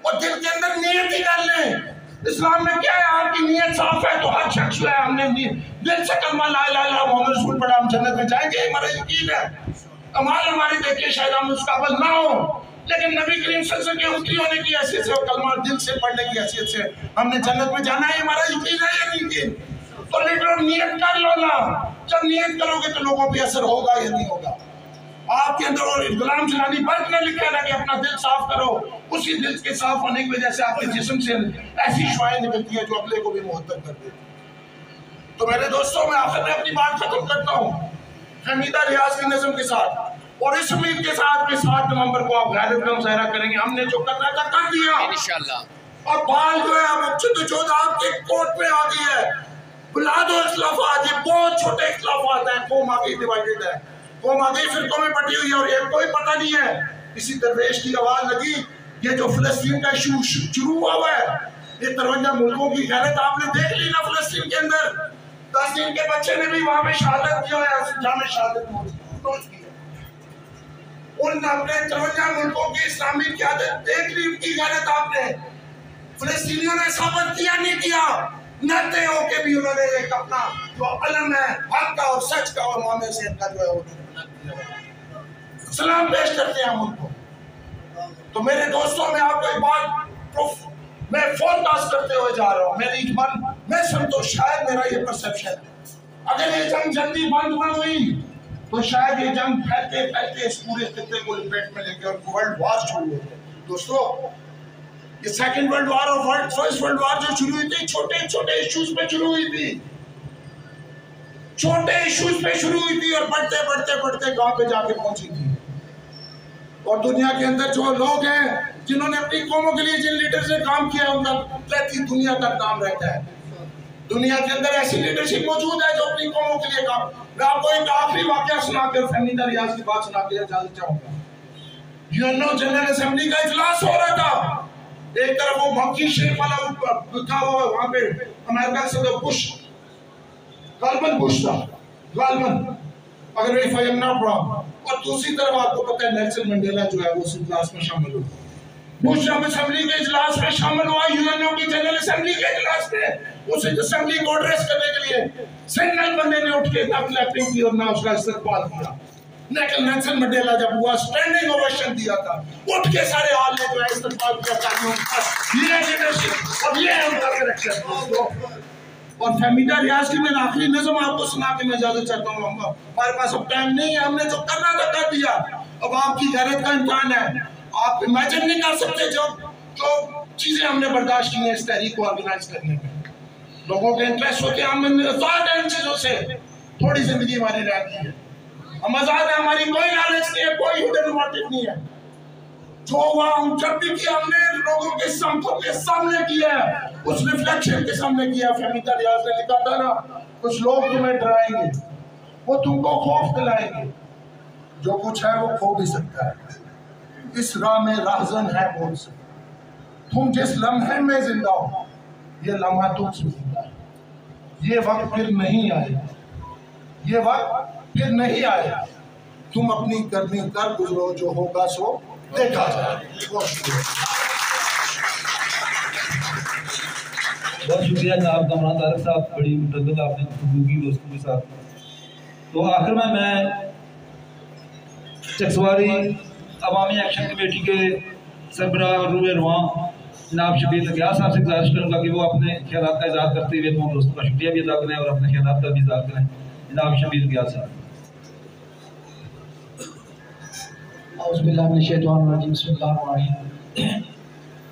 और दिल के अंदर नियत ही कर लें। इस्लाम में क्या है? आपकी नियत साफ है तो हर शख्स जो है हमने दिल से कलमा ला इलाहा इल्लल्लाह मुहम्मद रसूल पढ़ा, हम जन्नत में जाएंगे, हमारा यकीन है। अमाल हमारे देखिए शायद हम उस काबिल ना हो, लेकिन नबी करीम सल्लल्लाहु अलैहि वसल्लम के उम्मती होने की हैसियत से और कलमा दिल से पढ़ने की हैसियत से हमने जन्नत में जाना है, हमारा यकीन है या नहीं यकीन? तो लीडर नियत कर लो ना, जब नियत करोगे तो लोगों पे असर होगा या नहीं होगा? आपके अंदर और गुलाम जलानी बर्क ने लिखा है कि अपना दिल साफ करो, उसी दिल के साफ होने की वजह से आपके जिस्म से ऐसी शुआएं निकलती है जो अगले को भी मुहत्तर कर देती। तो मेरे दोस्तों मैं आखिर में अपनी बात खत्म करता हूँ हमीदा रियाज की नज़म के साथ और इस उम्मीद के साथ कि 7 नवंबर को आप गैरत का मुजाहरा करेंगे। हमने जो करना था कर दिया इंशाल्लाह। और बाल जो है अब चुद आपके कोर्ट में आ गई है। बुला दो इख्तिलाफात, ये बहुत छोटे इख्तिलाफात हैं, कौम आगे डिवाइडेड है, कौम आगे फिरकों में बटी हुई है और ये कोई पता नहीं है। इसी दरवेश की आवाज लगी, ये जो फिलिस्तीन का इशू शुरू हुआ है, ये 53 मुल्कों की गैरत आपने देख ली ना। फिलिस्तीन के अंदर 10 दिन के बच्चे ने भी वहां पे शहादत जो है जामे शहादत नोट की है। उन अपने 53 मुल्कों की इस्लामी क़यादत देख ली, उनकी गैरत आपने। फिलिस्तीनियों ने साबित किया नहीं किया, नते होके भी उन्होंने एक अपना जो अलम है हक का और सच का और मामले से इनका जो है वो सलाम पेश करते हैं हम उनको। तो मेरे दोस्तों, मैं आपको एक बात मैं फोरकास्ट करते हुए जा रहा हूँ। मेरी मन मैं समझो शायद मेरा ये परसेप्शन है, अगर ये जंग जल्दी बंद न हुई तो शायद ये जंग फैलते फैलते इस पूरे खिते को लपेट में लेके और वर्ल्ड वार शुरू हो गई। दोस्तों, ये सेकंड वर्ल्ड वार और फर्स्ट वर्ल्ड वार जो शुरू हुई थी छोटे छोटे इश्यूज पे शुरू हुई थी, छोटे इश्यूज पे शुरू हुई थी और बढ़ते बढ़ते बढ़ते गांव पे जाके पहुंची थी। और दुनिया के अंदर जो लोग हैं जिन्होंने अपनी कौमों के लिए जिन लीडर से काम किया उनका रहती दुनिया तक नाम रहता है। दुनिया के अंदर ऐसी लीडरशिप मौजूद है जो अपनी कौमों के लिए काम। मैं आपको एक आखिरी वाकया सुनाकर फहमीदा रियाज की बात सुना के जाना चाहूंगा। यूएनओ जनरल असेंबली का इजलास हो रहा था, एक तरफ वो मंकी शेप वाला था, वो वहां पे अमेरिका से तो बुश गालमन बुश था, गालमन अगर if I am not wrong, और दूसरी तरफ आपको पता है नेल्सन मंडेला जो है वो उस इजलास में शामिल हुआ। बुश जब असेंबली के इजलास में शामिल हुआ, यूएनओ की जनरल असेंबली के इजलास में, उस असेंबली को एड्रेस करने के लिए सिंगल बंदे ने उठ के ना क्लैपिंग की और ना उसका इस्तकबाल किया। लेकिन नेल्सन मंडेला जब हुआ स्टैंडिंग ओवेशन दिया था, उठ के सारे हॉल ने जो है इस्तकबाल किया था। ये लीडरशिप और ये है उनका कैरेक्टर दोस्तों। और फहमीदा रियाज की मैं आखिरी नज़म आपको सुना के मैं इजाजत चाहता हूँ। हमारे पास अब टाइम नहीं है, हमने जो करना था कर दिया, अब आपकी गैरत का इम्तिहान है। आप इमेजिन नहीं कर सकते जो चीजें हमने बर्दाश्त की हैं इस तहरीक को ऑर्गेनाइज करने में। लोगों के इंटरेस्ट होते हैं, हम आजाद हैं इन चीजों से, थोड़ी जिंदगी हमारी रह गई है, हम आजाद हैं, हमारी कोई लालच नहीं है, कोई हिडन मोटिव नहीं है। जो हुआ हम जब भी किया हमने लोगों के सामने किया है, उस रिफ्लेक्शन के सामने किया। फहमीदा रियाज ने लिखा था ना, कुछ लोग तुम्हें डराएंगे, वो तुमको खौफ दिलाएंगे, जो कुछ है वो खो भी सकता है, इस राह में राहजन है बोल से, तुम जिस लम्हे में जिंदा हो ये लम्हा तुमसे जिंदा है। ये वक्त फिर नहीं आएगा, ये वक्त फिर नहीं आएगा, तुम अपनी करनी कर गुजरो, जो होगा सो देखा जाए। बहुत शुक्रिया जनाब कमरान तारक साहब, बड़ी मुतद्दल आपने गुफ्तगू की दोस्तों के साथ। तो आखिर में मैं चकसवारी अवामी एक्शन कमेटी के सरबराह और रूह रवां जनाब शबीर तकिया साहब से गुजारिश करूँगा कि वो अपने ख्यालात का इज़हार करते हुए तमाम दोस्तों का शुक्रिया भी अदा करें और अपने ख्यालात का भी इज़हार करें। जनाब शबीर तकिया साहब।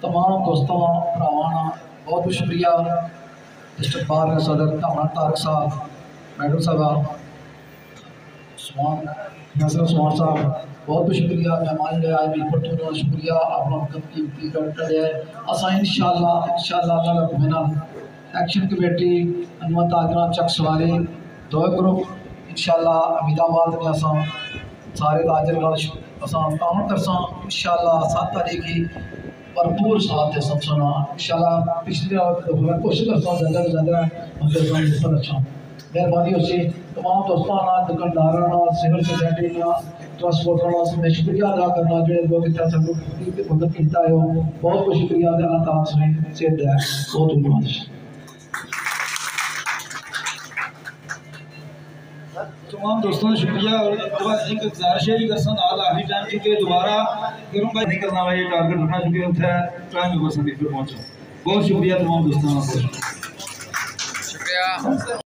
तमाम दोस्तों भरावाना बहुत बहुत शुक्रिया। इस्तकबाल में सदर कमरान तारक साहब, मैडम साहब, नजर उस्मान साहब, बहुत बहुत शुक्रिया। मेहमान जो आज भी बहुत शुक्रिया, अपना कीमती डॉक्टर है। असा इंशाअल्लाह मेरा एक्शन कमेटी अनमत आजरा चकसवारी दो ग्रुप इंशाअल्लाह अमीदाबाद में असा सारे ताजर असा काम करसा इंशाअल्लाह 7 तारीख की भरपूर साथ है सब सुना इंशाअल्लाह। पिछले कोशिश करता हूँ ज़्यादा से ज़्यादा अच्छा मेहरबानी हो सी तमाम दोस्तों दुकानदारों सिविल सोसाइटी ट्रांसपोर्टर मैं शुक्रिया अदा करना जो लोग मदद किया है, बहुत बहुत शुक्रिया अल्लाह ताला से सेहत दे, बहुत धन्यवाद। तमाम दोस्तों का शुक्रिया और एक गुजारिश है कि आज आखिरी टाइम चुके दोबारा करूँगा नहीं करना भाई टारगेट रखना चुके उठा टाइम पहुँचा। बहुत शुक्रिया तमाम दोस्तों का, शुक्रिया।